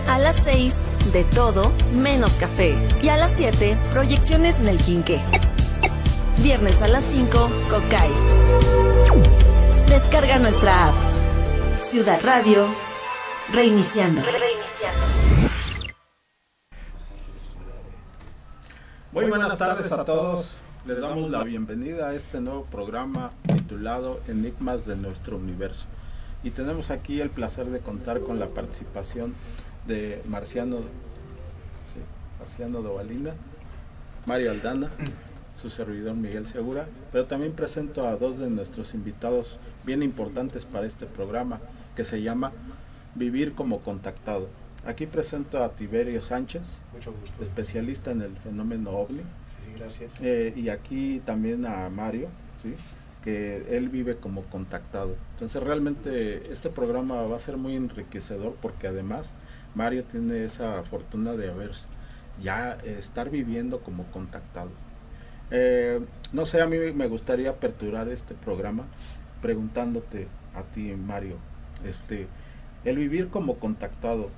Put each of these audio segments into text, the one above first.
A las 6, de todo menos café. Y a las 7, proyecciones en el Quinqué. Viernes a las 5, Cocay. Descarga nuestra app. Ciudad Radio, reiniciando. Muy buenas tardes a todos. Les damos la bienvenida a este nuevo programa titulado Enigmas de nuestro universo. Y tenemos aquí el placer de contar con la participación de Marciano Dovalina, Mario Aldana, su servidor Miguel Segura, pero también presento a dos de nuestros invitados bien importantes para este programa, que se llama Vivir como Contactado. Aquí presento a Tiberio Sánchez, mucho gusto, especialista en el fenómeno OVNI. Sí, gracias. Y aquí también a Mario, ¿sí?, que él vive como contactado. Entonces realmente este programa va a ser muy enriquecedor, porque además Mario tiene esa fortuna de estar viviendo como contactado. No sé, a mí me gustaría aperturar este programa preguntándote a ti, Mario, el vivir como contactado,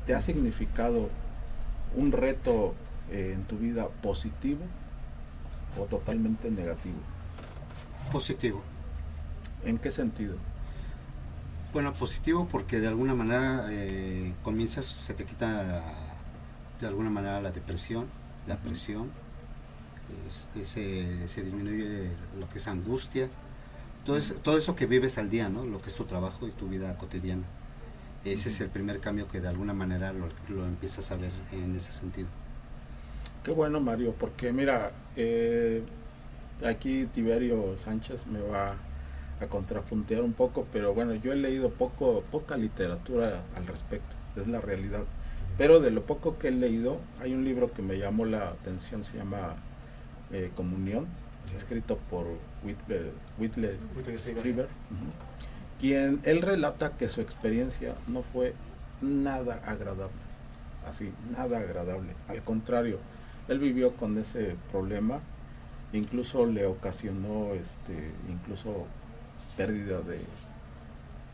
¿te ha significado un reto en tu vida positivo o totalmente negativo? Positivo. ¿En qué sentido? Bueno, positivo porque de alguna manera se te quita de alguna manera la depresión, la presión, se disminuye lo que es angustia, todo eso que vives al día, ¿no? Lo que es tu trabajo y tu vida cotidiana. Ese es el primer cambio que de alguna manera lo empiezas a ver en ese sentido. Qué bueno, Mario, porque mira, aquí Tiberio Sánchez me va a contrapuntear un poco, pero bueno, yo he leído poca literatura al respecto, es la realidad. Pero de lo poco que he leído, hay un libro que me llamó la atención, se llama Comunión, escrito por Whitley Strieber, quien él relata que su experiencia no fue nada agradable, nada agradable. Al contrario, él vivió con ese problema, incluso le ocasionó incluso pérdida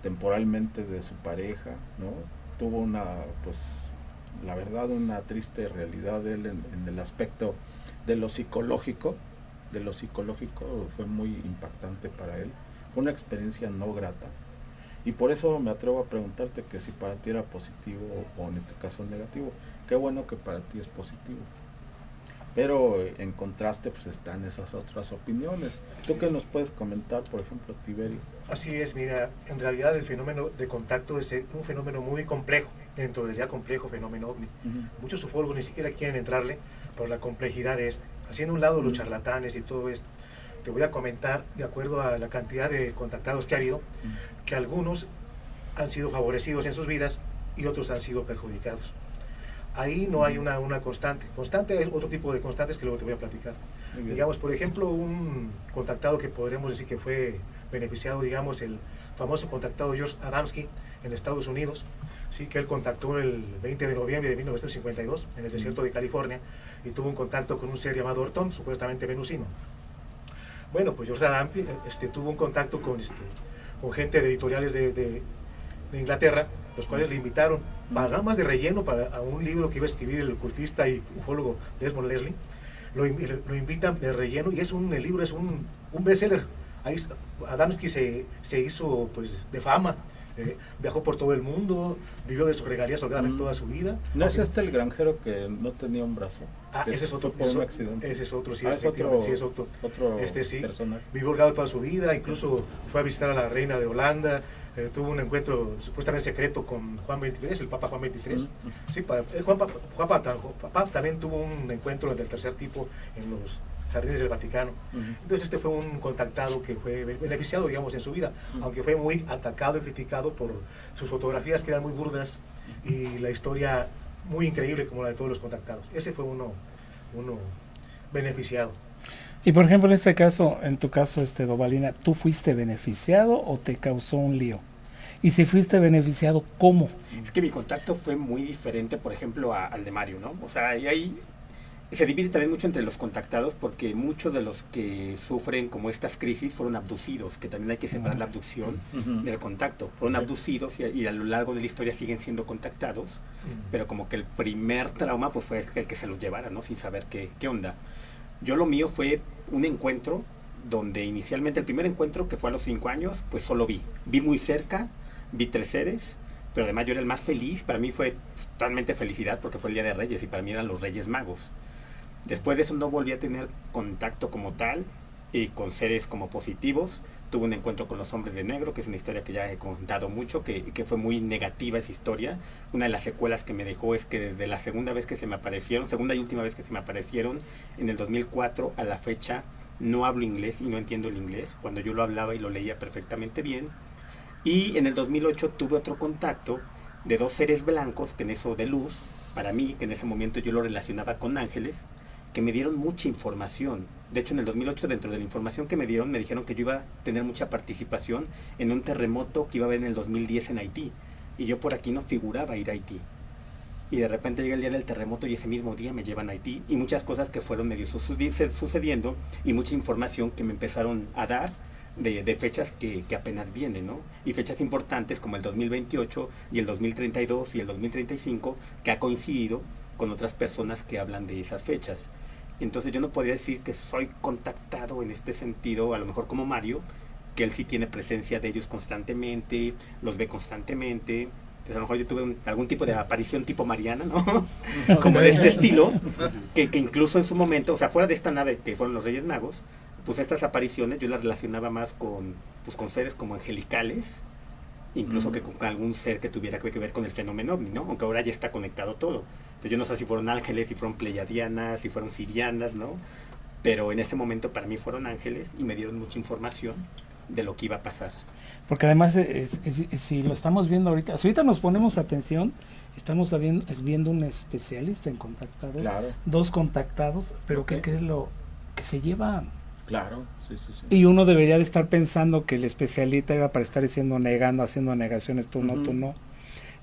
temporalmente de su pareja, ¿no? Tuvo la verdad, una triste realidad él en el aspecto de lo psicológico. Fue muy impactante para él, fue una experiencia no grata, y por eso me atrevo a preguntarte que si para ti era positivo o en este caso negativo. Qué bueno que para ti es positivo, pero en contraste pues están esas otras opiniones. ¿Tú qué nos puedes comentar, por ejemplo, Tiberio? Así es, mira, en realidad el fenómeno de contacto es un fenómeno muy complejo, dentro del ya complejo fenómeno OVNI. Muchos ufólogos ni siquiera quieren entrarle por la complejidad de Haciendo a un lado los charlatanes y todo esto, te voy a comentar, de acuerdo a la cantidad de contactados que ha habido, que algunos han sido favorecidos en sus vidas y otros han sido perjudicados. Ahí no hay una constante. Constante hay otro tipo de constantes que luego te voy a platicar. Digamos, por ejemplo, un contactado que podríamos decir que fue beneficiado, digamos, el famoso contactado George Adamski en Estados Unidos, sí, que él contactó el 20 de noviembre de 1952 en el desierto de California, y tuvo un contacto con un ser llamado Orton, supuestamente venusino. Bueno, pues George Adamski tuvo un contacto con gente de editoriales de Inglaterra, los cuales le invitaron para nada más de relleno a un libro que iba a escribir el ocultista y ufólogo Desmond Leslie. Lo invitan de relleno, y el libro es un bestseller. Ahí Adamski se hizo pues de fama, viajó por todo el mundo, vivió de sus regalías holgadamente toda su vida. ¿No es el granjero que no tenía un brazo? Ese es otro, por un accidente. Ese es otro, sí, es otro, sí, es otro. Sí, personaje. Vivió holgado toda su vida, incluso fue a visitar a la reina de Holanda, tuvo un encuentro supuestamente secreto con Juan XXIII, el Papa Juan XXIII. Sí, Papa también tuvo un encuentro del tercer tipo en los jardines del Vaticano. Entonces fue un contactado que fue beneficiado, digamos, en su vida, aunque fue muy atacado y criticado por sus fotografías, que eran muy burdas, y la historia muy increíble como la de todos los contactados. Ese fue uno beneficiado. Y por ejemplo, en tu caso, Dovalina, ¿tú fuiste beneficiado o te causó un lío? Y si fuiste beneficiado, ¿cómo? Es que mi contacto fue muy diferente, por ejemplo, al de Mario, ¿no? O sea, y ahí Se divide también mucho entre los contactados, porque muchos de los que sufren como estas crisis fueron abducidos, que también hay que separar la abducción del contacto. Fueron abducidos y a lo largo de la historia siguen siendo contactados, pero como que el primer trauma pues fue el que se los llevara, ¿no? Sin saber qué onda. Yo lo mío fue un encuentro donde inicialmente el primer encuentro, que fue a los 5 años, pues solo vi muy cerca, vi 3 seres, pero además yo era el más feliz. Para mí fue totalmente felicidad porque fue el Día de Reyes y para mí eran los Reyes Magos. Después de eso no volví a tener contacto como tal y con seres como positivos. Tuve un encuentro con los Hombres de Negro, que es una historia que ya he contado mucho, que fue muy negativa esa historia. Una de las secuelas que me dejó es que desde la segunda y última vez que se me aparecieron, en el 2004 a la fecha, no hablo inglés y no entiendo el inglés, cuando yo lo hablaba y lo leía perfectamente bien. Y en el 2008 tuve otro contacto de 2 seres blancos, que en eso de luz, para mí, que en ese momento yo lo relacionaba con ángeles, que me dieron mucha información. De hecho, en el 2008, dentro de la información que me dieron, me dijeron que yo iba a tener mucha participación en un terremoto que iba a haber en el 2010 en Haití. Y yo por aquí no figuraba ir a Haití. Y de repente llega el día del terremoto y ese mismo día me llevan a Haití. Y muchas cosas que fueron medio sucediendo y mucha información que me empezaron a dar de fechas que apenas vienen, ¿no? Y fechas importantes como el 2028 y el 2032 y el 2035, que ha coincidido con otras personas que hablan de esas fechas. Entonces yo no podría decir que soy contactado en este sentido, a lo mejor como Mario, que él sí tiene presencia de ellos constantemente, los ve constantemente. Entonces a lo mejor yo tuve algún tipo de aparición tipo Mariana, ¿no? Como de este estilo, que incluso en su momento, o sea, fuera de esta nave que fueron los Reyes Magos, pues estas apariciones yo las relacionaba más con seres como angelicales, incluso que con algún ser que tuviera que ver con el fenómeno ovni, ¿no? Aunque ahora ya está conectado todo. Entonces yo no sé si fueron ángeles, si fueron pleiadianas, si fueron sirianas, ¿no? Pero en ese momento para mí fueron ángeles y me dieron mucha información de lo que iba a pasar. Porque además, si lo estamos viendo ahorita, si ahorita nos ponemos atención, estamos viendo un especialista en contactados, Claro. 2 contactados, pero Ok. ¿qué es lo que se llevan? Claro, sí. Y uno debería de estar pensando que el especialista era para estar haciendo negaciones, tú no, tú no.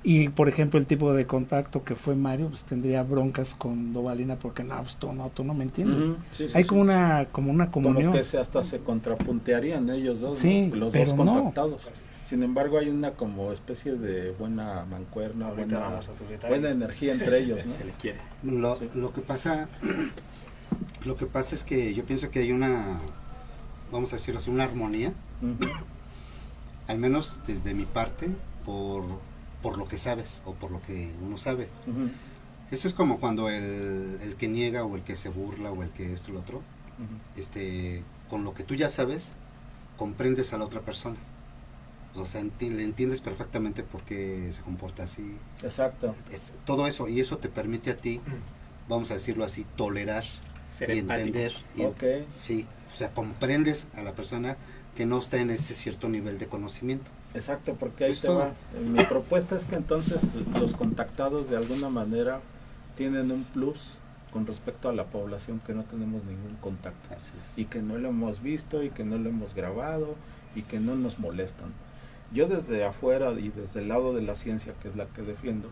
Y por ejemplo el tipo de contacto que fue Mario, pues tendría broncas con Dovalina porque no, pues tú no me entiendes. Hay como una comunión. Como que hasta se contrapuntearían ellos dos, sí, ¿no? Los dos contactados. Sin embargo hay una como especie de buena mancuerna, buena energía entre ellos, ¿no? Se le quiere. Lo que pasa es que yo pienso que hay una, vamos a decirlo así, una armonía, al menos desde mi parte, por lo que sabes o por lo que uno sabe. Eso es como cuando el que niega o el que se burla o el que esto y lo otro, con lo que tú ya sabes, comprendes a la otra persona. O sea, le entiendes perfectamente por qué se comporta así. Exacto. Todo eso, y eso te permite a ti, vamos a decirlo así, tolerar Ser y empático. entender. Ok. Sí, o sea, comprendes a la persona que no está en ese cierto nivel de conocimiento. Exacto, porque ahí Es te todo. va. Mi propuesta es que entonces los contactados de alguna manera tienen un plus con respecto a la población que no tenemos ningún contacto. Así es. Y que no lo hemos visto y que no lo hemos grabado y que no nos molestan. Yo desde afuera y desde el lado de la ciencia, que es la que defiendo,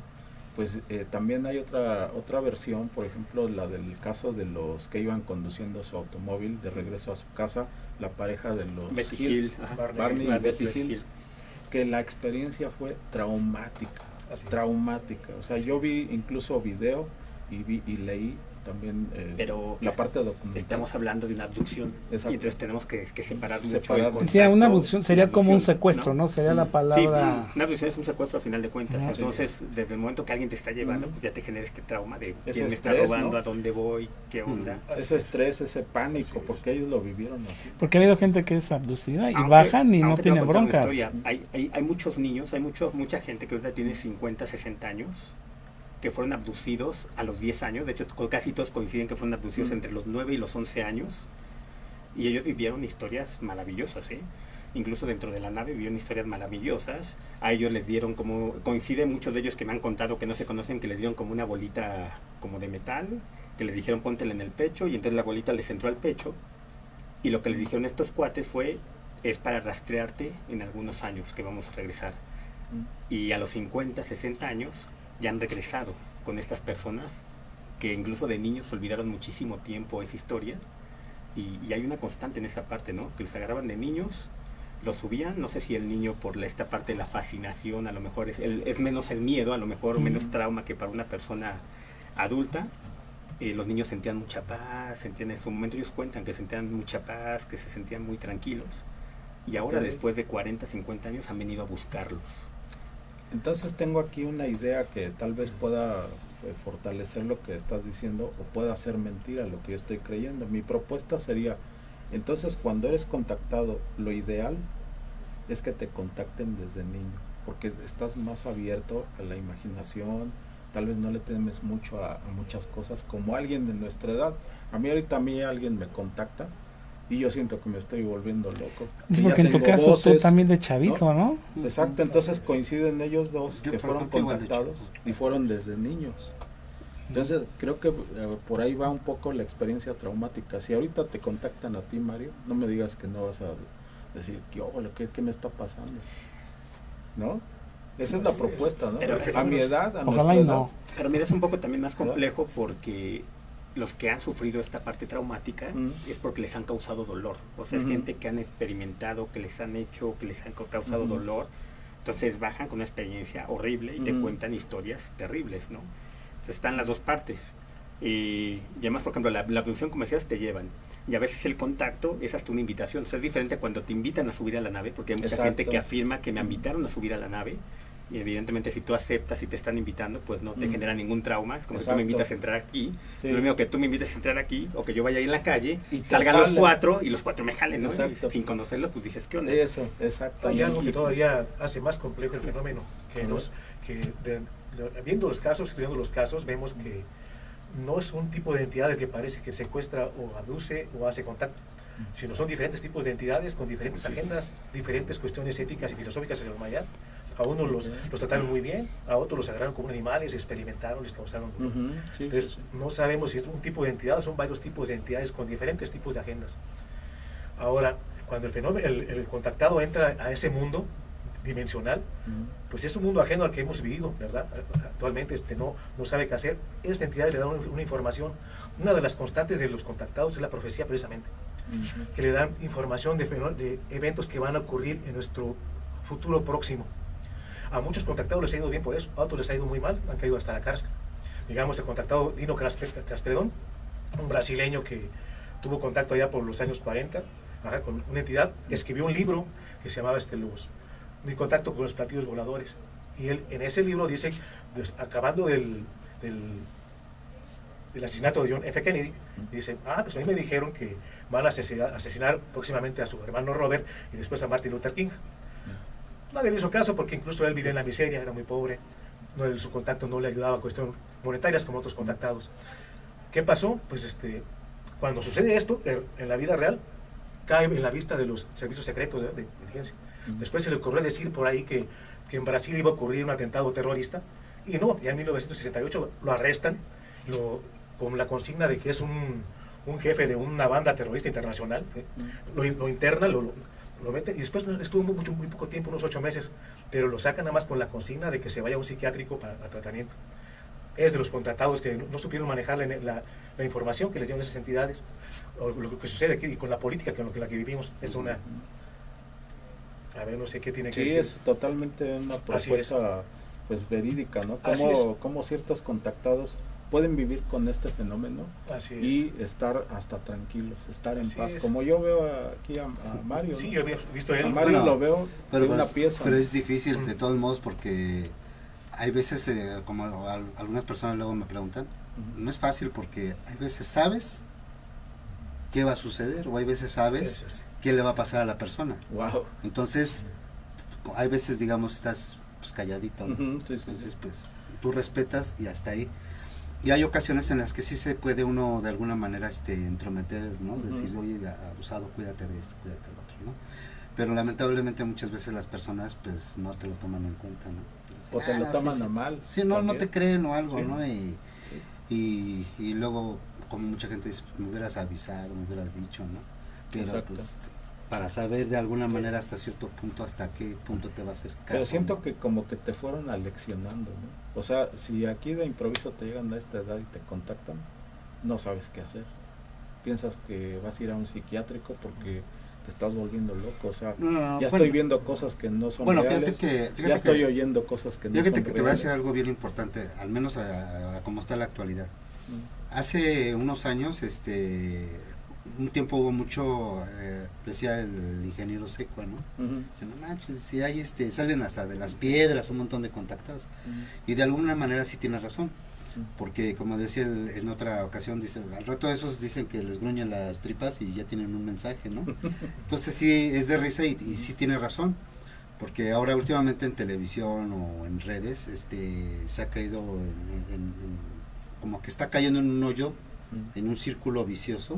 pues también hay otra versión, por ejemplo, la del caso de los que iban conduciendo su automóvil de regreso a su casa, la pareja de los Betty Hills, Hill, ajá. Barney y Betty Betty Hills, Hill. que la experiencia fue traumática, Así es. traumática. O sea, yo vi incluso video y leí también Pero la parte documental. estamos hablando de una abducción. Exacto. Y entonces tenemos que separar mucho Separar. el contacto. Sí, una abducción y sería la como un abducción, secuestro, ¿no? Sería la Sí, palabra. una abducción es un secuestro a final de cuentas. Ajá. Entonces, desde el momento que alguien te está llevando, pues ya te genera este trauma de Ese quién me está estrés, robando, ¿no? a dónde voy, qué onda. Ese estrés, ese pánico, porque ellos lo vivieron así. Porque ha habido gente que es abducida y Aunque- bajan y no aunque te voy a tienen contar una broncas. historia. Hay muchos niños, mucha gente que ahorita tiene 50, 60 años, que fueron abducidos a los 10 años. De hecho, casi todos coinciden que fueron abducidos entre los 9 y los 11 años. Y ellos vivieron historias maravillosas, ¿eh? Incluso dentro de la nave vivieron historias maravillosas. A ellos les dieron como, coinciden muchos de ellos que me han contado que no se conocen, que les dieron como una bolita como de metal, que les dijeron póntela en el pecho, y entonces la bolita les entró al pecho. Y lo que les dijeron estos cuates es para rastrearte en algunos años que vamos a regresar. Y a los 50, 60 años ya han regresado con estas personas que incluso de niños olvidaron muchísimo tiempo esa historia, y hay una constante en esa parte, ¿no? Que los agarraban de niños, los subían, no sé si el niño por esta parte de la fascinación, a lo mejor es menos el miedo, a lo mejor menos trauma que para una persona adulta. Los niños sentían mucha paz, sentían en su momento, ellos cuentan que sentían mucha paz, que se sentían muy tranquilos, y ahora después de 40, 50 años han venido a buscarlos. Entonces tengo aquí una idea que tal vez pueda fortalecer lo que estás diciendo, o pueda ser mentira lo que yo estoy creyendo. Mi propuesta sería, entonces cuando eres contactado, lo ideal es que te contacten desde niño, porque estás más abierto a la imaginación, tal vez no le temes mucho a muchas cosas, como alguien de nuestra edad. A mí alguien me contacta y yo siento que me estoy volviendo loco. Es porque en tu caso voces, tú también de chavito, ¿no? Exacto, entonces coinciden ellos dos que fueron contactados y fueron desde niños. Entonces creo que por ahí va un poco la experiencia traumática. Si ahorita te contactan a ti, Mario, no me digas que no vas a decir, ¿qué me está pasando? ¿No? Esa es la propuesta, ¿no? Pero, a mi edad, a ojalá nuestra edad. no. Pero mira, es un poco también más complejo, porque los que han sufrido esta parte traumática es porque les han causado dolor. O sea, es gente que han experimentado, que les han hecho, que les han causado dolor. Entonces bajan con una experiencia horrible y te cuentan historias terribles, ¿no? Entonces están las dos partes. Y además, por ejemplo, la abducción, como decías, te llevan. Y a veces el contacto es hasta una invitación. O sea, es diferente cuando te invitan a subir a la nave, porque hay mucha gente que afirma que me invitaron a subir a la nave. Y evidentemente si tú aceptas y te están invitando, pues no te genera ningún trauma. Es como si tú me invitas a entrar aquí, lo mismo que tú me invites a entrar aquí, o que yo vaya ahí en la calle, y salgan los cuatro y los cuatro me jalen, ¿no? Sin conocerlos, pues dices, ¿qué onda? Eso, exacto. Hay algo que todavía hace más complejo el fenómeno, viendo los casos, estudiando los casos, vemos que no es un tipo de entidad el que parece que secuestra o abduce o hace contacto, sino son diferentes tipos de entidades con diferentes agendas, diferentes cuestiones éticas y filosóficas en la humanidad. A unos los trataron muy bien, a otros los agarraron como animales, experimentaron, les causaron dolor. Entonces, no sabemos si es un tipo de entidad o son varios tipos de entidades con diferentes tipos de agendas. Ahora, cuando el contactado entra a ese mundo dimensional, pues es un mundo ajeno al que hemos vivido, ¿verdad? Actualmente no sabe qué hacer. Esta entidad le da una información. Una de las constantes de los contactados es la profecía, precisamente, que le dan información de eventos que van a ocurrir en nuestro futuro próximo. A muchos contactados les ha ido bien por eso, a otros les ha ido muy mal, han caído hasta la cárcel. Digamos, el contactado Dino Castredón, un brasileño que tuvo contacto allá por los años 40, con una entidad, escribió un libro que se llamaba Mi contacto con los platillos voladores. Y él en ese libro dice, acabando del asesinato de John F. Kennedy, dice, pues a mí me dijeron que van a asesinar próximamente a su hermano Robert y después a Martin Luther King. Nadie le hizo caso porque incluso él vivía en la miseria, era muy pobre, su contacto no le ayudaba a cuestiones monetarias como otros contactados. ¿Qué pasó? Pues cuando sucede esto, en la vida real, cae en la vista de los servicios secretos de inteligencia. Después se le ocurrió decir por ahí que en Brasil iba a ocurrir un atentado terrorista, y no, ya en 1968 lo arrestan con la consigna de que es un jefe de una banda terrorista internacional, lo interna, lo mete, y después estuvo muy poco tiempo, unos 8 meses, pero lo sacan nada más con la consigna de que se vaya a un psiquiátrico para tratamiento. Es de los contratados que no supieron manejar la información que les dieron esas entidades, o lo que sucede aquí, y con la política con la que vivimos, es una... A ver, no sé qué tiene que decir. Sí, es totalmente una propuesta pues verídica, ¿no? Cómo ciertos contactados pueden vivir con este fenómeno y estar hasta tranquilos, estar en paz. Como yo veo aquí a Mario. Sí, yo he visto a él. A Mario lo veo de una pieza. Pero es difícil de todos modos, porque hay veces, como algunas personas luego me preguntan, no es fácil porque hay veces sabes qué va a suceder, o hay veces sabes qué le va a pasar a la persona. Wow. Entonces, hay veces, digamos, estás pues, calladito, ¿no? Entonces, pues, tú respetas y hasta ahí. Y hay ocasiones en las que sí se puede uno de alguna manera entrometer, ¿no? Decir, oye, abusado, cuídate de esto, cuídate del otro, ¿no? Pero lamentablemente muchas veces las personas pues no te lo toman en cuenta, ¿no? Entonces, o te lo toman a mal. Sí, no te creen o algo, ¿no? Y luego, como mucha gente dice, pues me hubieras avisado, me hubieras dicho, ¿no? Pero pues para saber de alguna manera hasta cierto punto, hasta qué punto te va a hacer caso. Pero siento ¿no? que como que te fueron aleccionando, ¿no? O sea, si aquí de improviso te llegan a esta edad y te contactan, no sabes qué hacer. Piensas que vas a ir a un psiquiátrico porque te estás volviendo loco, o sea, No, ya estoy viendo cosas que no son bueno, reales, ya estoy oyendo cosas que no son Fíjate que te voy a reales. decir algo bien importante, al menos a cómo está la actualidad. Hace unos años, un tiempo hubo mucho, decía el ingeniero Secua, ¿no? Dice, no manches, si hay, salen hasta de las piedras un montón de contactados. Y de alguna manera sí tiene razón, porque como decía en otra ocasión, dice, al rato esos dicen que les gruñen las tripas y ya tienen un mensaje, ¿no? Entonces sí, es de risa y sí tiene razón, porque ahora últimamente en televisión o en redes, se ha caído como que está cayendo en un hoyo, en un círculo vicioso,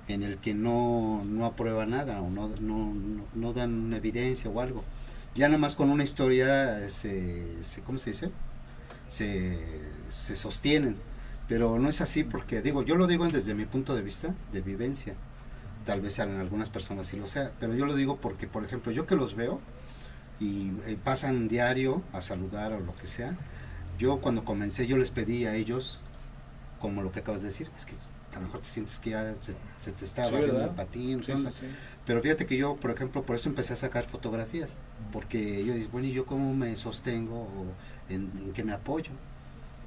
en el que no aprueba nada o no dan una evidencia o algo. Ya nada más con una historia ¿cómo se dice? Se sostienen, pero no es así, porque yo lo digo desde mi punto de vista de vivencia, tal vez en algunas personas sí lo sea, pero yo lo digo porque, por ejemplo, yo que los veo y pasan diario a saludar o lo que sea, yo cuando comencé yo les pedí a ellos, como lo que acabas de decir, es que a lo mejor te sientes que ya se te está bajando el patín, sí. Pero fíjate que yo, por ejemplo, por eso empecé a sacar fotografías, porque yo dije, bueno, ¿y yo cómo me sostengo o en qué me apoyo?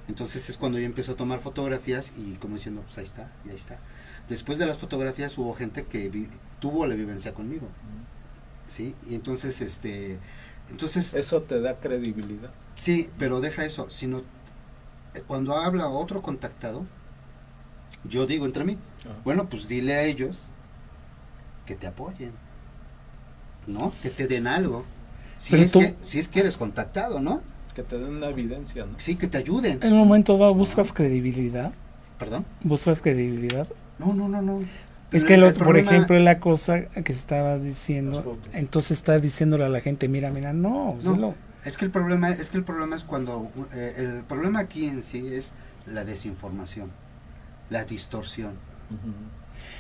Entonces es cuando yo empiezo a tomar fotografías y como diciendo, pues ahí está, y ahí está. Después de las fotografías hubo gente que tuvo la vivencia conmigo, ¿sí? Y entonces, entonces eso te da credibilidad. Sí, pero deja eso, sino cuando habla otro contactado, yo digo entre mí, bueno, pues dile a ellos que te apoyen, ¿no? Que te den algo. Si es que eres contactado, ¿no? Que te den una evidencia, ¿no? Sí, que te ayuden. En un momento dado buscas credibilidad. ¿Perdón? ¿Buscas credibilidad? No. Es que por ejemplo, la cosa que estabas diciendo, entonces está diciéndole a la gente, mira, no. Es que el problema es cuando el problema aquí en sí es la desinformación, la distorsión.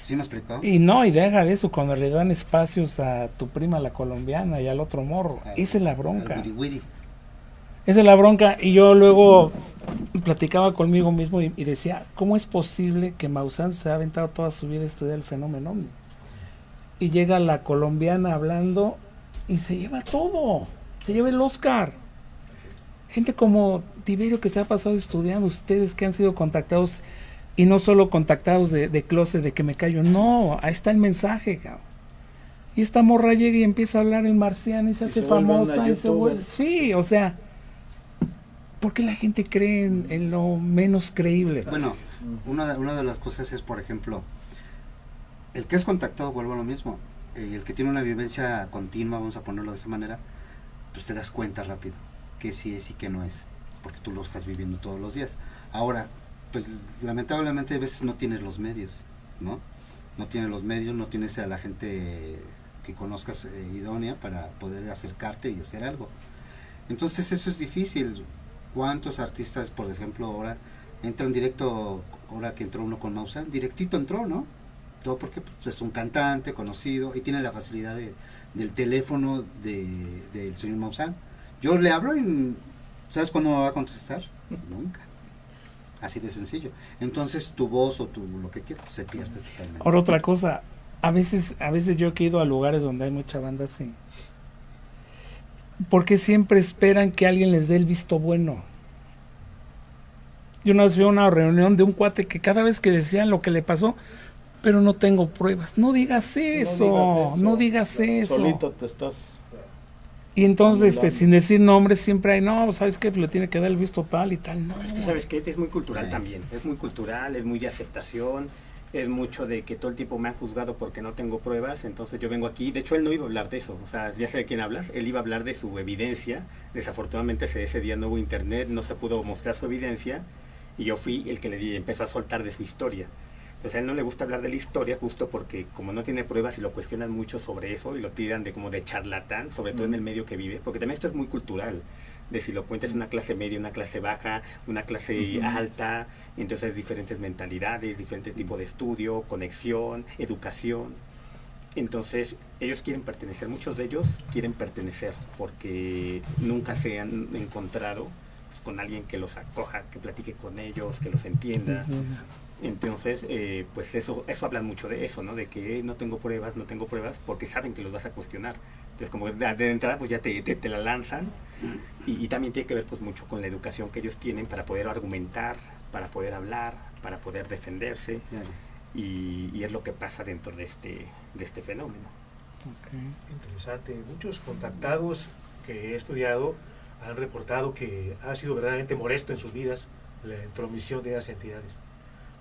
¿Sí me explicó? Y deja de eso, cuando le dan espacios a tu prima la colombiana y al otro morro, esa es la bronca. Esa es la bronca, y yo luego platicaba conmigo mismo y decía, ¿cómo es posible que Maussan se ha aventado toda su vida a estudiar el fenómeno ovni? Y llega la colombiana hablando y se lleva todo, se lleva el Oscar. Gente como Tiberio que se ha pasado estudiando, ustedes que han sido contactados, y no solo contactados de closet, de que me callo, no, ahí está el mensaje, cabrón. Y esta morra llega y empieza a hablar el marciano y se hace famosa y se vuelve, sí, o sea, ¿por qué la gente cree en lo menos creíble? Bueno, una de las cosas es, por ejemplo, el que es contactado, vuelvo a lo mismo, el que tiene una vivencia continua, vamos a ponerlo de esa manera, pues te das cuenta rápido que sí es y que no es, porque tú lo estás viviendo todos los días. Ahora, pues lamentablemente a veces no tienes los medios, ¿no? No tienes los medios, no tienes a la gente que conozcas idónea para poder acercarte y hacer algo. Entonces eso es difícil. ¿Cuántos artistas, por ejemplo, ahora entran directo, ahora que entró uno con Maussan, directito entró, ¿no? Todo porque pues, es un cantante conocido y tiene la facilidad del teléfono del señor Maussan. Yo le hablo y ¿sabes cuándo me va a contestar? Nunca. Así de sencillo. Entonces tu voz o lo que quieras se pierde totalmente. Ahora otra cosa, a veces yo he ido a lugares donde hay mucha banda así. ¿Por qué siempre esperan que alguien les dé el visto bueno? Yo una vez fui a una reunión de un cuate que cada vez que decían lo que le pasó, pero no tengo pruebas. No digas eso, no digas eso. Solito te estás... Y entonces, sin decir nombres, siempre hay, no, ¿sabes qué? Le tiene que dar el visto tal y tal. No. Es que, ¿sabes qué? Es muy cultural también. Es muy cultural, es muy de aceptación. Es mucho de que todo el tiempo me han juzgado porque no tengo pruebas, entonces yo vengo aquí. De hecho, él no iba a hablar de eso. O sea, ya sé de quién hablas. Él iba a hablar de su evidencia. Desafortunadamente, ese día no hubo internet, no se pudo mostrar su evidencia. Y yo fui el que empezó a soltar de su historia. Entonces a él no le gusta hablar de la historia justo porque como no tiene pruebas y lo cuestionan mucho sobre eso y lo tiran como de charlatán, sobre todo en el medio que vive, porque también esto es muy cultural, de si lo cuentas una clase media, una clase baja, una clase alta, entonces diferentes mentalidades, diferentes tipos de estudio, conexión, educación. Entonces, ellos quieren pertenecer, muchos de ellos quieren pertenecer, porque nunca se han encontrado pues, con alguien que los acoja, que platique con ellos, que los entienda. Entonces, pues eso hablan mucho de eso, ¿no? De que no tengo pruebas, porque saben que los vas a cuestionar. Entonces, como de entrada, pues ya te la lanzan. Y también tiene que ver pues mucho con la educación que ellos tienen para poder argumentar, para poder hablar, para poder defenderse. Claro. Y es lo que pasa dentro de este fenómeno. Okay. Interesante. Muchos contactados que he estudiado han reportado que ha sido verdaderamente molesto en sus vidas la intromisión de esas entidades.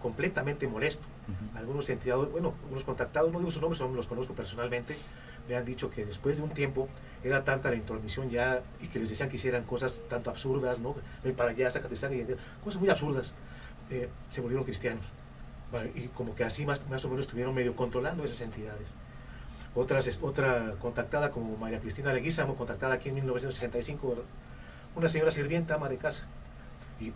Completamente molesto. Algunos entidades, bueno, unos contactados, no digo sus nombres, los conozco personalmente, me han dicho que después de un tiempo era tanta la intromisión ya, y que les decían que hicieran cosas tanto absurdas, ¿no? Ven para allá, sácate sangre, cosas muy absurdas, se volvieron cristianos. Vale, y como que así más o menos estuvieron medio controlando esas entidades. Otra contactada como María Cristina Leguízamo, contactada aquí en 1965, ¿verdad? Una señora sirvienta, ama de casa, y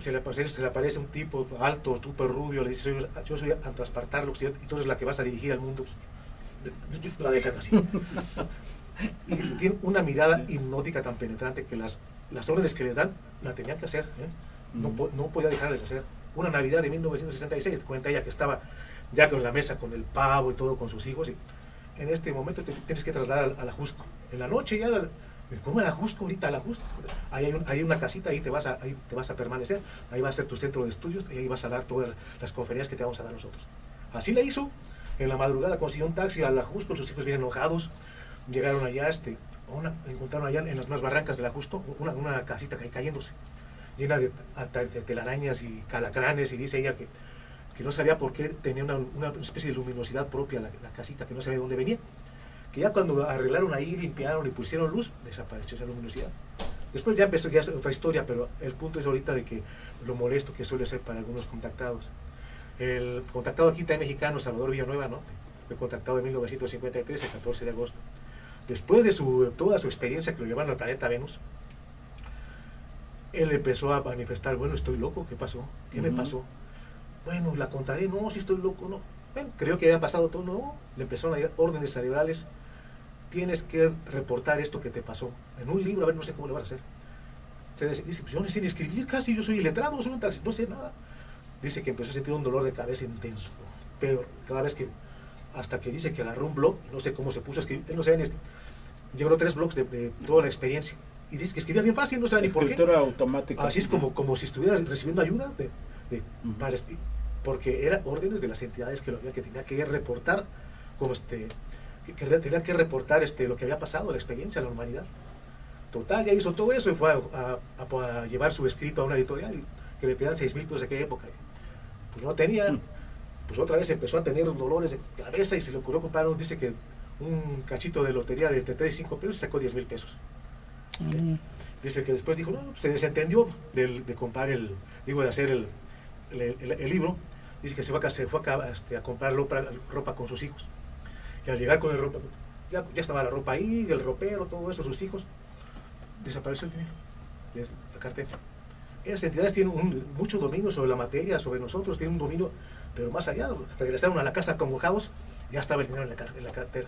se le aparece un tipo alto, súper rubio, le dice, yo soy Antraspartarlux, y tú eres la que vas a dirigir al mundo. La dejan así. Y tiene una mirada hipnótica tan penetrante que las órdenes que les dan, la tenían que hacer, ¿eh? No podía dejarles hacer. Una Navidad de 1966, cuenta ella que estaba ya con la mesa, con el pavo y todo, con sus hijos, y en este momento te tienes que trasladar a la Jusco. En la noche ya, ¿cómo a la Jusco? Ahorita a la Jusco. Hay una casita, ahí te vas a permanecer, ahí va a ser tu centro de estudios, y ahí vas a dar todas las conferencias que te vamos a dar nosotros. Así le hizo. En la madrugada consiguió un taxi a la Jusco, sus hijos bien enojados, llegaron allá, encontraron allá en las más barrancas de la Justo una casita cayéndose, llena de telarañas y calacranes, y dice ella que no sabía por qué tenía una especie de luminosidad propia la casita, que no sabía de dónde venía, que ya cuando arreglaron ahí, limpiaron y pusieron luz, desapareció esa luminosidad. Después ya empezó ya otra historia, pero el punto es ahorita de que lo molesto que suele ser para algunos contactados. El contactado aquí también mexicano, Salvador Villanueva, ¿no? Fue contactado en 1953, el 14 de agosto. Después de toda su experiencia que lo llevaron al planeta Venus, él empezó a manifestar, bueno, estoy loco, ¿qué pasó? ¿Qué me pasó? Bueno, la contaré, no, si estoy loco, no. Bueno, creo que había pasado todo, no. Le empezaron a dar órdenes cerebrales, tienes que reportar esto que te pasó. En un libro, a ver, no sé cómo lo vas a hacer. Dice, pues yo no sé ni escribir casi, yo soy iletrado, soy un taxi, no sé nada. Dice que empezó a sentir un dolor de cabeza intenso, pero cada vez que, hasta que dice que agarró un blog, no sé cómo se puso a escribir, él no sabía ni, llegó 3 blogs de toda la experiencia, y dice que escribía bien fácil, no sabía ni por qué. Escritura automática. Así es como si estuviera recibiendo ayuda, porque eran órdenes de las entidades que tenía que reportar, que tenía que reportar lo que había pasado, la experiencia, la humanidad. Total, ya hizo todo eso y fue a llevar su escrito a una editorial, que le pedían 6,000 pesos de aquella época. Pues no tenía, pues otra vez empezó a tener dolores de cabeza y se le ocurrió comprar, dice que un cachito de lotería de entre 3 y 5 pesos y sacó 10,000 pesos. Dice que después dijo, no, se desentendió de comprar de hacer el libro. Dice que se fue a comprar ropa con sus hijos. Y al llegar con el ropa, ya estaba la ropa ahí, el ropero, todo eso, sus hijos, desapareció el dinero de la cartera. Esas entidades tienen mucho dominio sobre la materia, sobre nosotros, tienen un dominio, pero más allá. Regresaron a la casa congojados, ya estaba el dinero en la cartera.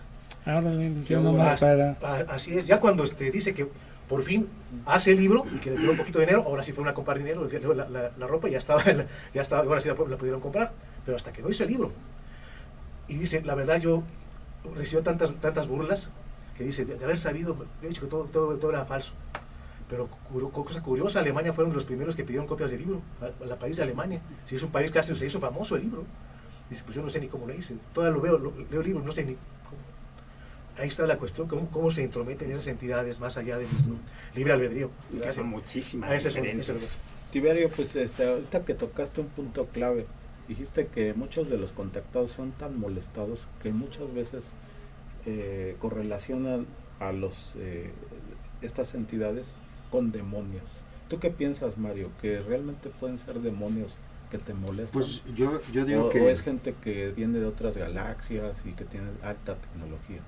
Así es, ya cuando dice que por fin hace el libro y que le dio un poquito de dinero, ahora sí fueron a comprar dinero, la ropa ya estaba, ahora sí la pudieron comprar, pero hasta que no hizo el libro. Y dice, la verdad yo recibió tantas burlas, que dice, de haber sabido, he dicho que todo era falso. Pero cosa curiosa, Alemania fueron de los primeros que pidieron copias del libro, al país de Alemania. Si es un país que se hizo famoso el libro. Dice, pues yo no sé ni cómo lo hice. Todavía leo el libro, no sé ni cómo. Ahí está la cuestión, cómo se intrometen esas entidades más allá de nuestro libre albedrío. Y que son muchísimas diferentes. Tiberio, pues ahorita que tocaste un punto clave, dijiste que muchos de los contactados son tan molestados que muchas veces correlacionan a estas entidades con demonios. ¿Tú qué piensas, Mario? ¿Que realmente pueden ser demonios que te molestan? Pues yo digo que... ¿O es gente que viene de otras galaxias y que tiene alta tecnología?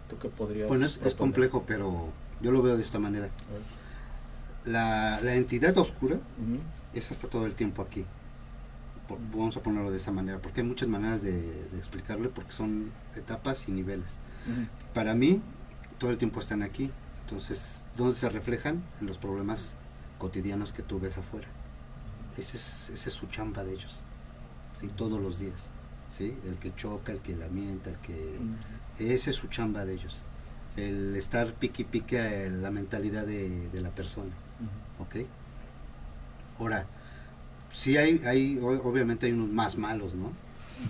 ¿Tú qué podrías Bueno, es complejo, pero yo lo veo de esta manera. La entidad oscura es hasta todo el tiempo aquí. vamos a ponerlo de esa manera, porque hay muchas maneras de explicarlo, porque son etapas y niveles. Para mí, todo el tiempo están aquí. Entonces, ¿dónde se reflejan? En los problemas cotidianos que tú ves afuera. Ese es su chamba de ellos, ¿sí? Todos los días, ¿sí? El que choca, el que lamenta, ese es su chamba de ellos. El estar pique y pique la mentalidad de la persona, ¿ok? Ahora, sí obviamente hay unos más malos, ¿no?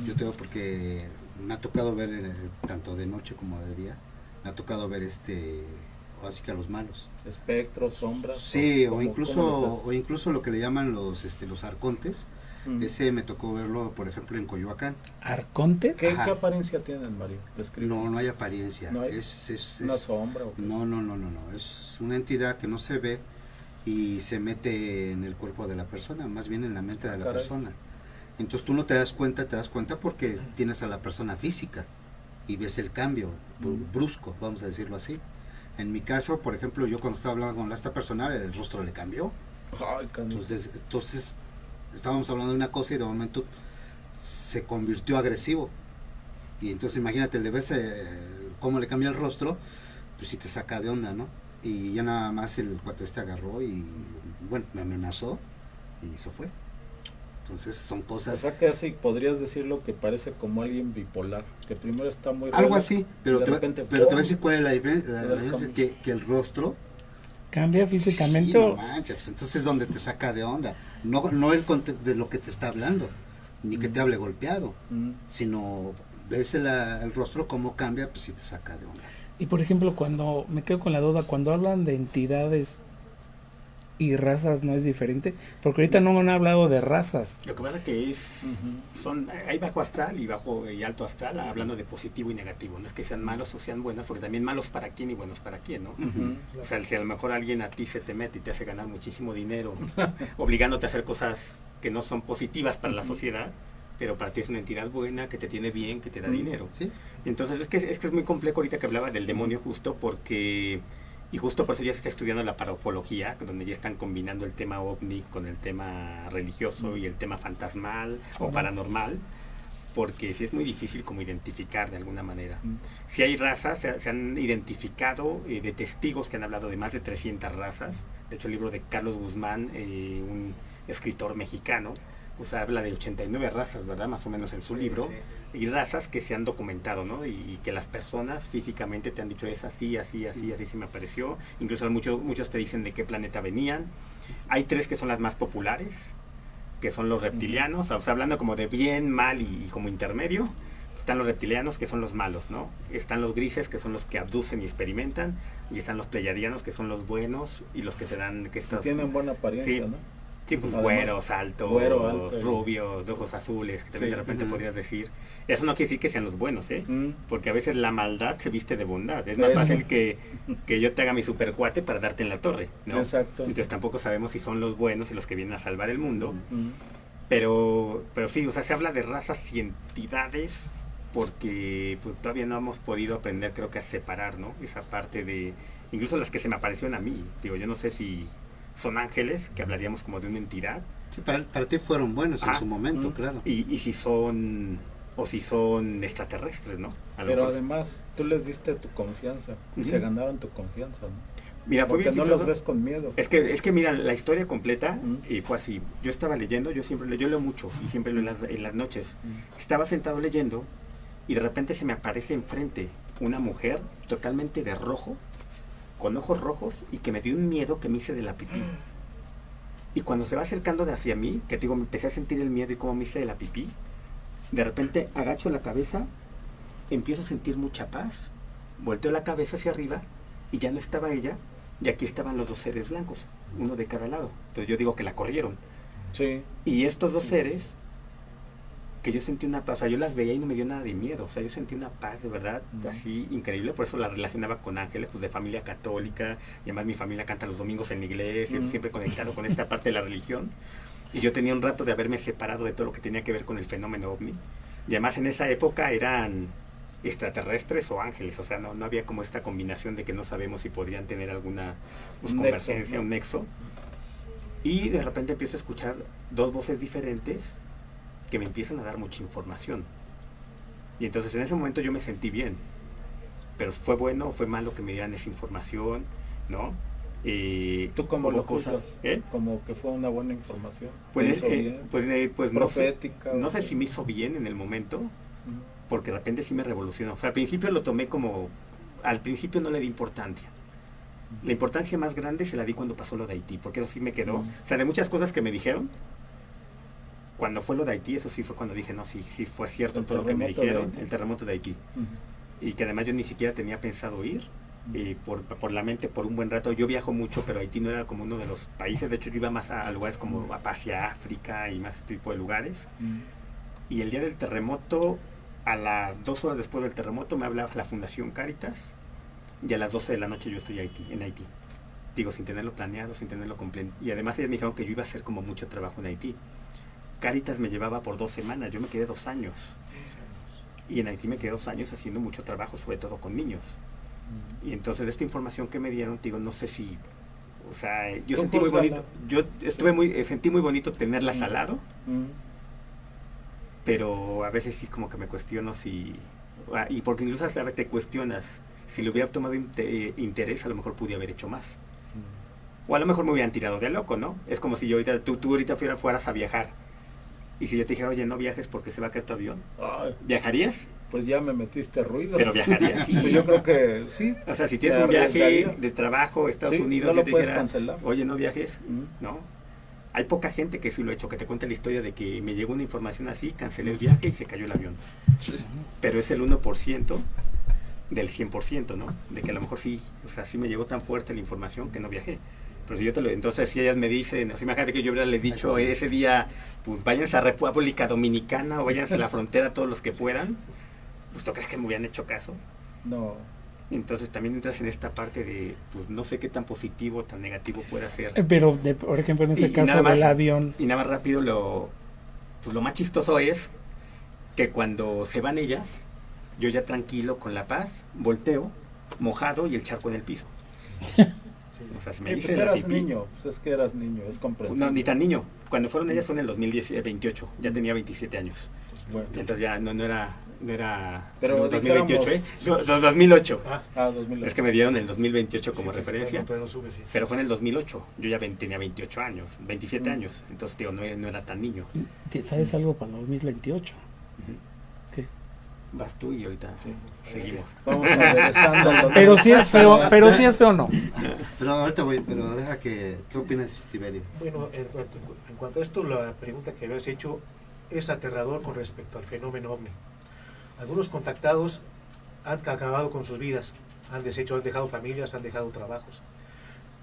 Yo tengo, porque me ha tocado ver, tanto de noche como de día, me ha tocado ver así que a los malos. Espectros, sombras. Sí, o incluso lo que le llaman los arcontes. Ese me tocó verlo, por ejemplo, en Coyoacán. ¿Arcontes? ¿Qué apariencia tienen, Mario? No hay apariencia. ¿No hay una sombra? ¿O qué? No. Es una entidad que no se ve y se mete en el cuerpo de la persona, más bien en la mente de la persona. Entonces tú no te das cuenta porque tienes a la persona física y ves el cambio brusco, vamos a decirlo así. En mi caso, por ejemplo, yo cuando estaba hablando con esta persona, el rostro le cambió. Ay, entonces estábamos hablando de una cosa y de momento se convirtió agresivo. Y entonces imagínate, le ves cómo le cambia el rostro, pues sí te saca de onda, ¿no? Y ya nada más el cuate agarró y, bueno, me amenazó y se fue. Entonces son cosas... O sea que así podrías decirlo, que parece como alguien bipolar, que primero está muy... Algo así, pero te voy a decir cuál es la diferencia, que el rostro... ¿Cambia físicamente? Sí, no manches, pues entonces es donde te saca de onda. No el de lo que te está hablando, ni que te hable golpeado, sino ves el rostro cómo cambia, pues sí te saca de onda. Y por ejemplo, cuando me quedo con la duda, cuando hablan de entidades y razas, ¿no es diferente? Porque ahorita no han hablado de razas. Lo que pasa que hay bajo astral y bajo y alto astral, hablando de positivo y negativo. No es que sean malos o sean buenos, porque también malos para quién y buenos para quién, ¿no? O sea, si a lo mejor alguien a ti se te mete y te hace ganar muchísimo dinero, obligándote a hacer cosas que no son positivas para la sociedad, pero para ti es una entidad buena, que te tiene bien, que te da dinero. ¿Sí? Entonces es que es muy complejo ahorita que hablaba del demonio, justo porque... Y justo por eso ya se está estudiando la parafología, donde ya están combinando el tema ovni con el tema religioso y el tema fantasmal o paranormal, porque sí es muy difícil como identificar de alguna manera. Si hay razas, se han identificado de testigos que han hablado de más de 300 razas. De hecho, el libro de Carlos Guzmán, un escritor mexicano, pues habla de 89 razas, ¿verdad? Más o menos en su libro. Sí. Y razas que se han documentado, ¿no? Y que las personas físicamente te han dicho, es así, así, así, así se me apareció. Incluso muchos te dicen de qué planeta venían. Hay 3 que son las más populares, que son los reptilianos, o sea, hablando como de bien, mal y como intermedio. Están los reptilianos, que son los malos, ¿no? Están los grises, que son los que abducen y experimentan. Y están los pleiadianos, que son los buenos y los que te dan... que tienen buena apariencia, sí, ¿no? Sí, pues güeros, altos, rubios, de ojos azules, que también de repente podrías decir. Eso no quiere decir que sean los buenos, ¿eh? Porque a veces la maldad se viste de bondad. Es más fácil que yo te haga mi supercuate para darte en la torre, ¿no? Exacto. Entonces tampoco sabemos si son los buenos y los que vienen a salvar el mundo. Pero sí, o sea, se habla de razas y entidades porque pues todavía no hemos podido aprender, creo que a separar, ¿no? Esa parte de... Incluso las que se me aparecieron a mí. Digo, yo no sé si... son ángeles, que hablaríamos como de una entidad. Sí, para ti fueron buenos en su momento, claro. Y si son, o si son extraterrestres, ¿no? Pero además, tú les diste tu confianza, y se ganaron tu confianza, ¿no? Mira, fue bien no los ves con miedo. Es que mira, la historia completa fue así. Yo estaba leyendo, yo leo mucho, y siempre leo en las noches. Estaba sentado leyendo, y de repente se me aparece enfrente una mujer totalmente de rojo, con ojos rojos, y que me dio un miedo que me hice de la pipí. Y cuando se va acercando hacia mí, que digo, me empecé a sentir el miedo y cómo me hice de la pipí, de repente agacho la cabeza, empiezo a sentir mucha paz, volteo la cabeza hacia arriba, y ya no estaba ella, y aquí estaban los 2 seres blancos, uno de cada lado. Entonces yo digo que la corrieron. Sí. Y estos 2 seres, que yo sentí una paz, o sea, yo las veía y no me dio nada de miedo, o sea, yo sentí una paz de verdad así increíble, por eso la relacionaba con ángeles, pues de familia católica, y además mi familia canta los domingos en la iglesia, siempre conectado con esta parte de la religión, y yo tenía un rato de haberme separado de todo lo que tenía que ver con el fenómeno ovni, y además en esa época eran extraterrestres o ángeles, o sea, no había como esta combinación de que no sabemos si podrían tener alguna convergencia, un nexo, y de repente empiezo a escuchar 2 voces diferentes, que me empiezan a dar mucha información. Y entonces en ese momento yo me sentí bien. Pero fue bueno o fue malo que me dieran esa información, ¿no? ¿Tú cómo lo cosas, juzgas? Como que fue una buena información. Pues, ¿Te hizo bien? pues Profética. no sé si me hizo bien en el momento, porque de repente sí me revolucionó. O sea, al principio lo tomé como... Al principio no le di importancia. La importancia más grande se la di cuando pasó lo de Haití, porque eso sí me quedó. O sea, de muchas cosas que me dijeron, cuando fue lo de Haití, eso sí fue cuando dije, no, sí fue cierto todo lo que me dijeron, el terremoto de Haití. Y que además yo ni siquiera tenía pensado ir, por la mente por un buen rato. Yo viajo mucho, pero Haití no era como uno de los países. De hecho, yo iba más a lugares como hacia África y más tipo de lugares. Y el día del terremoto, a las 2 horas después del terremoto, me hablaba la Fundación Cáritas, y a las 12 de la noche yo estoy en Haití. Digo, sin tenerlo planeado, sin tenerlo completo. Y además ellos me dijeron que yo iba a hacer como mucho trabajo en Haití. Cáritas me llevaba por 2 semanas, yo me quedé 2 años. Y en Haití me quedé 2 años haciendo mucho trabajo, sobre todo con niños. Y entonces esta información que me dieron, digo, no sé si... O sea, yo sentí muy bonito. Yo sentí muy bonito tenerlas al lado. Pero a veces sí como que me cuestiono si... Y porque incluso hasta te cuestionas, si le hubiera tomado interés, a lo mejor pude haber hecho más. O a lo mejor me hubieran tirado de loco, ¿no? Es como si yo ahorita, tú ahorita fueras a viajar. Y si yo te dijera, oye, no viajes porque se va a caer tu avión. Ay, ¿Viajarías? pues ya me metiste ruido. Pero viajarías, sí. Pues yo creo que sí. O sea, si tienes un viaje de trabajo a Estados Unidos, no y lo te puedes dijera, cancelar. oye, no viajes, ¿no? Hay poca gente que sí lo ha hecho, que te cuenta la historia de que me llegó una información así, cancelé el viaje y se cayó el avión. Pero es el 1% del 100%, ¿no? De que a lo mejor sí, o sea, sí me llegó tan fuerte la información que no viajé. Pero si yo entonces si ellas me dicen, o sea, imagínate que yo hubiera les dicho ese día, pues váyanse a República Dominicana o váyanse a la frontera todos los que puedan, pues ¿tú crees que me hubieran hecho caso? No. Entonces también entras en esta parte de, pues no sé qué tan positivo o tan negativo puede ser. Pero, por ejemplo, en este caso nada más, del avión... Y nada más rápido, pues lo más chistoso es que cuando se van ellas, yo ya tranquilo, con la paz, volteo, mojado y el charco en el piso. O sea, se me Pues dice la eras pipí. niño, pues es que eras niño, es comprensible. No, ni tan niño. Cuando fueron ellas fue en el 2028, ya tenía 27 años. Bueno. Entonces ya no era Pero 2028, dijéramos- No, 2008. 2008. Es que me dieron el 2028 como referencia. Pero no sube, sí. Pero fue en el 2008. Yo ya tenía 28 años, 27 años. Entonces, digo, no era tan niño. ¿Sabes algo para el 2028? ¿Qué? Vas tú y ahorita seguimos. Vamos aderezando al Pero sí es feo, no. Pero ahorita pero deja ¿qué opinas, Tiberio? Bueno, en cuanto a esto, la pregunta que habías hecho es aterrador con respecto al fenómeno OVNI. Algunos contactados han acabado con sus vidas, han dejado familias, han dejado trabajos.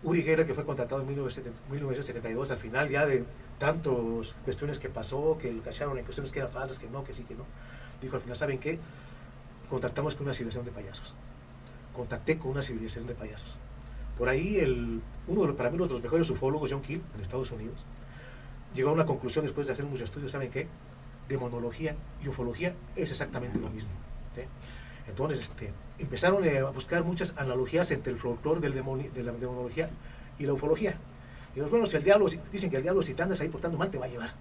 Uri Geller, que fue contactado en 1972, al final ya de tantas cuestiones que pasó, que lo cacharon en cuestiones que eran falsas, que no, que sí, que no, dijo al final, ¿saben qué? Contactamos con una civilización de payasos. Contacté con una civilización de payasos. Por ahí, para mí uno de los mejores ufólogos, John Keel, en Estados Unidos, llegó a una conclusión después de hacer muchos estudios, ¿saben qué? Demonología y ufología es exactamente lo mismo. ¿Sí? Entonces, empezaron a buscar muchas analogías entre el folclore de la demonología y la ufología. Y bueno, si el diablo, dicen que el diablo, si te andas ahí portando mal, te va a llevar.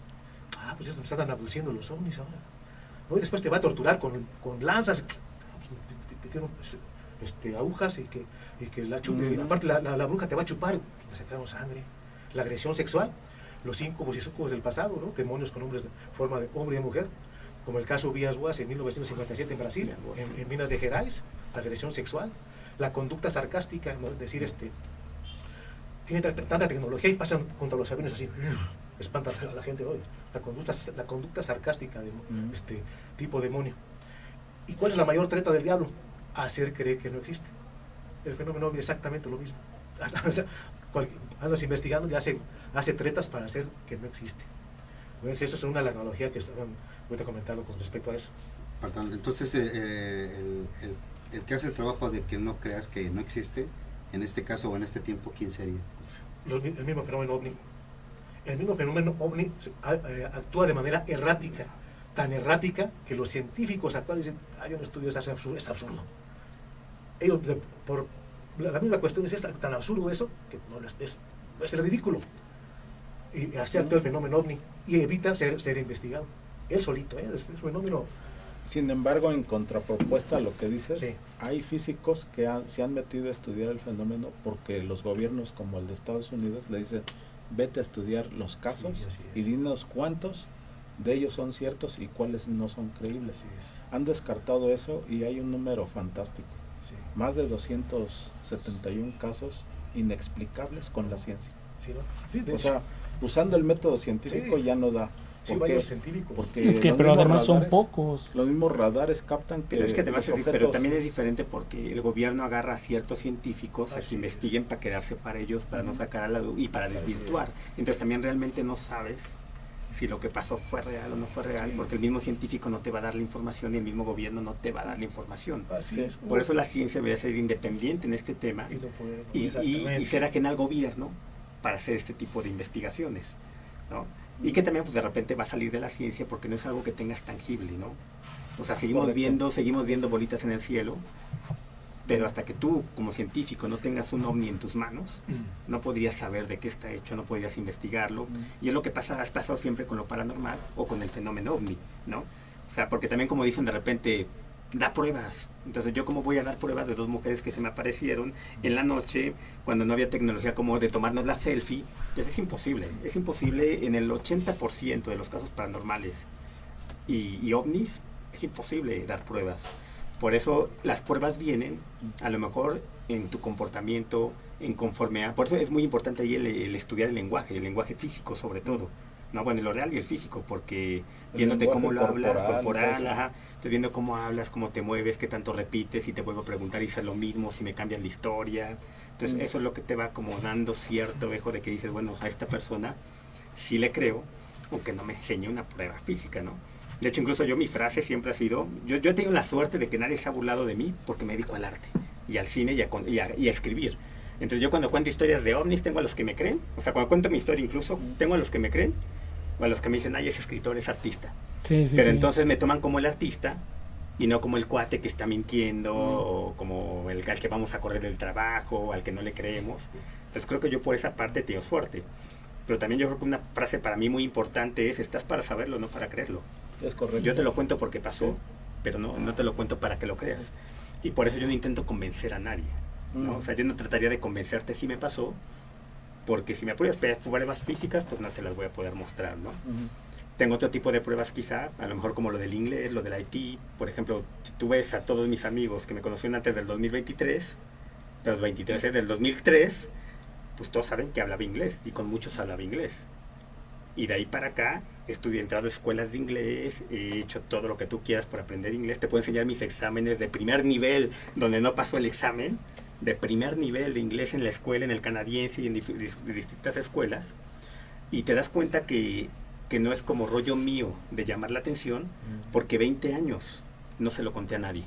Ah, pues eso me están abduciendo los ovnis ahora. ¿No? Y después te va a torturar con lanzas, agujas y que aparte la bruja te va a chupar, le sacaron sangre. La agresión sexual, los íncubos y sucubos del pasado, ¿no? Demonios con forma de hombre y de mujer, como el caso Vías Boas en 1957 en Brasil, en Minas de Gerais, la agresión sexual, la conducta sarcástica, ¿no? Decir, tiene tanta tecnología y pasan contra los aviones así, espantan a la gente hoy. La conducta sarcástica de tipo demonio. ¿Y cuál es la mayor treta del diablo? Hacer creer que no existe. El fenómeno es exactamente lo mismo. Andas investigando y hace tretas para hacer que no existe. Bueno, esa es una analogía que estaban comentando con respecto a eso. Perdón, entonces el que hace el trabajo de que no creas que no existe, en este caso o en este tiempo, ¿quién sería? El mismo fenómeno OVNI. El mismo fenómeno OVNI actúa de manera errática, tan errática que los científicos actuales dicen, hay un estudio, es absurdo. Ellos, por la misma cuestión, es tan absurdo eso, que no es ridículo. Y así actúa el fenómeno OVNI y evita ser investigado. él solito, es un fenómeno. Sin embargo, en contrapropuesta a lo que dices, Sí. hay físicos que se han metido a estudiar el fenómeno porque los gobiernos como el de Estados Unidos le dicen, vete a estudiar los casos Sí, así es. y dinos cuántos de ellos son ciertos y cuáles no son creíbles. Así es. Han descartado eso y hay un número fantástico, Sí. más de 271 casos inexplicables con la ciencia. Sí, ¿no? Sí, de O hecho. sea, usando el método científico Sí. ya no da. Sí, ¿Por qué? varios científicos. Porque Que, los pero mismos además son radares- pocos. Los mismos radares captan que Pero es que además los pero objetos- también es diferente porque el gobierno agarra a ciertos científicos a Así que investiguen para quedarse para ellos, para no sacar a la luz y para desvirtuar. Entonces también realmente no sabes si lo que pasó fue real o no fue real, porque el mismo científico no te va a dar la información y el mismo gobierno no te va a dar la información. Así es. Por eso la ciencia debería ser independiente en este tema Y no puede- y exactamente. ser ajena al gobierno para hacer este tipo de investigaciones, ¿no? Y que también pues de repente va a salir de la ciencia porque no es algo que tengas tangible, ¿no? O sea, Es seguimos correcto. viendo bolitas en el cielo, pero hasta que tú como científico no tengas un ovni en tus manos, no podrías saber de qué está hecho, no podrías investigarlo. Y es lo que pasa, has pasado siempre con lo paranormal o con el fenómeno ovni, ¿no? O sea, porque también como dicen de repente, da pruebas. Entonces yo cómo voy a dar pruebas de dos mujeres que se me aparecieron en la noche cuando no había tecnología como de tomarnos la selfie. Entonces es imposible en el 80% de los casos paranormales y ovnis, es imposible dar pruebas. Por eso las pruebas vienen a lo mejor en tu comportamiento, en conformidad. Por eso es muy importante ahí el estudiar el lenguaje físico sobre todo. No, bueno, lo real y el físico, porque viéndote lenguaje cómo lo hablas, corporal, corporal, todo eso. ajá, estoy viendo cómo hablas, cómo te mueves, qué tanto repites, si te vuelvo a preguntar y dices lo mismo, si me cambian la historia. Entonces eso es lo que te va como dando cierto eco de que dices, bueno, a esta persona sí le creo, aunque no me enseñe una prueba física, ¿no? De hecho, incluso yo mi frase siempre ha sido, yo he tenido la suerte de que nadie se ha burlado de mí porque me dedico al arte y al cine y a escribir. Entonces yo cuando cuento historias de ovnis tengo a los que me creen, o sea, cuando cuento mi historia incluso tengo a los que me creen o a los que me dicen, ay, es escritor, es artista. Sí, sí, Pero sí. entonces me toman como el artista y no como el cuate que está mintiendo o como el al que vamos a correr del trabajo o al que no le creemos. Entonces creo que yo por esa parte tengo suerte. Pero también yo creo que una frase para mí muy importante es, estás para saberlo, no para creerlo. Es correcto. Yo te lo cuento porque pasó, pero no te lo cuento para que lo creas. Y por eso yo no intento convencer a nadie, ¿no? O sea, yo no trataría de convencerte si me pasó, porque si me apoyas pruebas físicas, pues no te las voy a poder mostrar, ¿no? Tengo otro tipo de pruebas quizá, a lo mejor como lo del inglés, lo del IT. Por ejemplo, si tú ves a todos mis amigos que me conocieron antes del 2023, del 2003, pues todos saben que hablaba inglés, y con muchos hablaba inglés. Y de ahí para acá, he entrado a escuelas de inglés, he hecho todo lo que tú quieras por aprender inglés. Te puedo enseñar mis exámenes de primer nivel, donde no pasó el examen, de primer nivel de inglés en la escuela, en el canadiense y en distintas escuelas. Y te das cuenta que no es como rollo mío de llamar la atención, porque 20 años no se lo conté a nadie.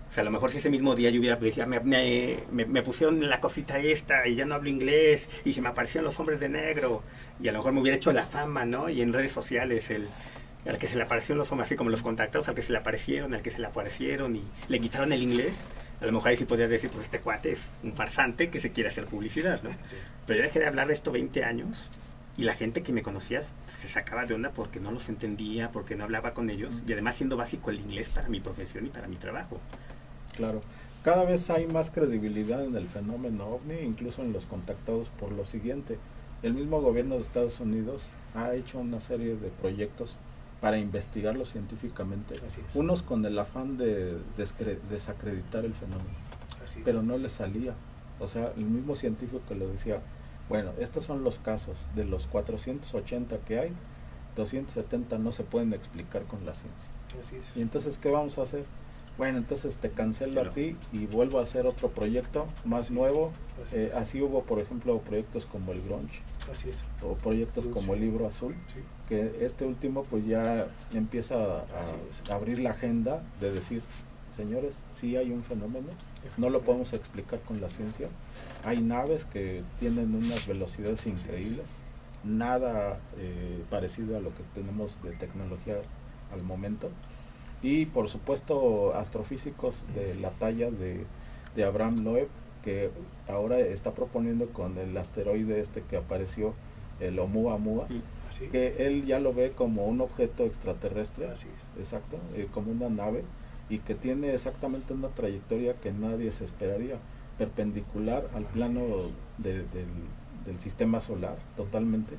O sea, a lo mejor si ese mismo día yo hubiera dicho, me pusieron la cosita esta y ya no hablo inglés y se me aparecieron los hombres de negro y a lo mejor me hubiera hecho la fama, ¿no? Y en redes sociales al que se le aparecieron los hombres, así como los contactados, al que se le aparecieron y le quitaron el inglés, a lo mejor ahí sí podrías decir, pues este cuate es un farsante que se quiere hacer publicidad, ¿no? Sí. Pero yo dejé de hablar de esto 20 años y la gente que me conocía se sacaba de onda porque no los entendía, porque no hablaba con ellos y además siendo básico el inglés para mi profesión y para mi trabajo. Claro. Cada vez hay más credibilidad en el fenómeno ovni, incluso en los contactados, por lo siguiente. El mismo gobierno de Estados Unidos ha hecho una serie de proyectos para investigarlo científicamente. Así es. Unos con el afán de desacreditar el fenómeno, Así es. pero no le salía. O sea, el mismo científico que lo decía, bueno, estos son los casos, de los 480 que hay, 270 no se pueden explicar con la ciencia. Así es. Y entonces, ¿qué vamos a hacer? Bueno, entonces te cancelo Claro. a ti y vuelvo a hacer otro proyecto más Así nuevo. Así es. Así hubo, por ejemplo, proyectos como el Grunge Así es. o proyectos Sí. como el Libro Azul, Sí. que este último pues ya empieza Así es. a abrir la agenda de decir, señores, sí hay un fenómeno, no lo podemos explicar con la ciencia. Hay naves que tienen unas velocidades Así es. increíbles, nada parecido a lo que tenemos de tecnología al momento. Y por supuesto astrofísicos de la talla de Abraham Loeb, que ahora está proponiendo con el asteroide este que apareció el Oumuamua, Así. que él ya lo ve como un objeto extraterrestre, Así es. exacto, como una nave, y que tiene exactamente una trayectoria que nadie se esperaría, perpendicular al plano del sistema solar, totalmente,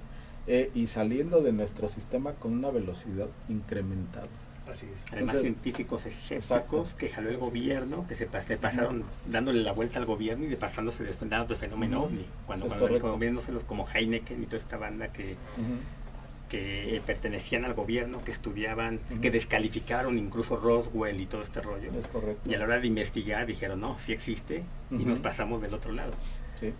y saliendo de nuestro sistema con una velocidad incremental. Así es. Además, Entonces, científicos escépticos exacto. que jaló el gobierno, que se pasaron dándole la vuelta al gobierno y pasándose de fenómeno ovni. Cuando el gobierno, como Heineken y toda esta banda que pertenecían al gobierno, que estudiaban, que descalificaron incluso Roswell y todo este rollo. Es correcto. Y a la hora de investigar dijeron, no, sí existe, y nos pasamos del otro lado. Sí.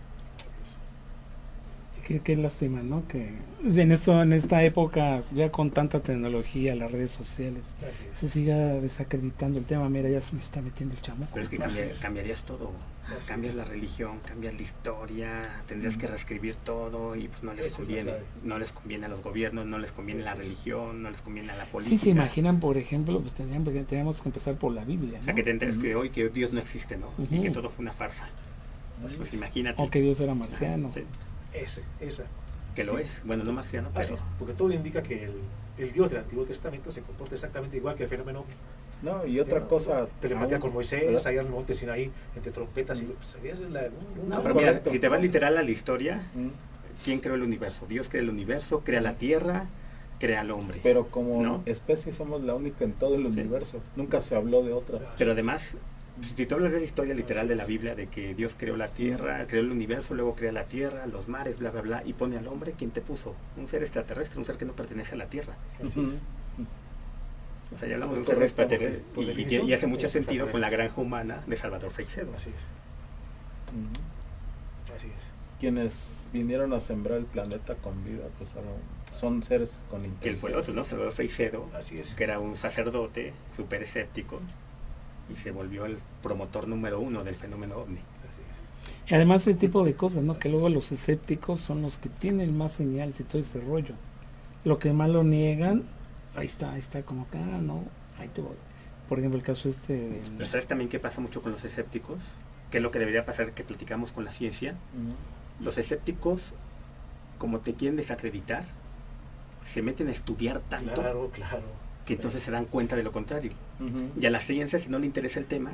Qué lástima, ¿no? Que en esta época, ya con tanta tecnología, las redes sociales, Así es. se siga desacreditando el tema. Mira, ya se me está metiendo el chamuco. Pero es que Así es. cambiarías todo. Así Cambias es. la religión, cambias la historia, tendrías que reescribir todo y pues no les Esa es la conviene. clave. No les conviene a los gobiernos, no les conviene la Así es. religión, no les conviene a la Sí, política. se imaginan, por ejemplo, pues teníamos que empezar por la Biblia, O sea, ¿no? que te enteres que hoy que Dios no existe, ¿no? Y Ujú. que todo fue una farsa. Pues imagínate. O que Dios era marciano. Sí, Esa. que lo Sí. es. Bueno, no marciano, Así pero... es. Porque todo indica que el Dios del Antiguo Testamento se comporta exactamente igual que el fenómeno ovni. No, y otra cosa... Telepatía aún, con Moisés, ¿verdad? allá en el monte Sinaí, entre trompetas y... Pues, esa es la, No, pero mira, correcto. si te vas literal a la historia, Mm. ¿quién creó el universo? Dios crea el universo, crea la tierra, crea al hombre. Pero como ¿No? especie somos la única en todo el Sí. universo. Nunca se habló de otra. Pero además, si tú hablas de esa historia literal de la Biblia, de que Dios creó la tierra, creó el universo, luego crea la tierra, los mares, bla, bla, bla, y pone al hombre, ¿quién te puso? Un ser extraterrestre, un ser que no pertenece a la tierra. Así Ujú. es. O sea, ya hablamos de un Es ser correcto, extraterrestre. por Y definición, hace mucho es sentido con la extraterrestre. granja humana de Salvador Freixedo. Así es. Ujú. Así es. Quienes vinieron a sembrar el planeta con vida, pues son seres con Que él inteligencia. fue el otro, ¿no? Salvador Freixedo, Así es. que era un sacerdote súper escéptico y se volvió el promotor número 1 del fenómeno ovni. Así es. Y además ese tipo de cosas, ¿no? Que luego los escépticos son los que tienen más señales y todo ese rollo. Lo que más lo niegan, ahí está como acá, ¿no? Ahí te voy. Por ejemplo, el caso del... Pero ¿sabes también qué pasa mucho con los escépticos? ¿Qué es lo que debería pasar que platicamos con la ciencia? Ujú. Los escépticos, como te quieren desacreditar, se meten a estudiar tanto Claro. que entonces se dan cuenta de lo contrario. Ujú. Y a la ciencia, si no le interesa el tema,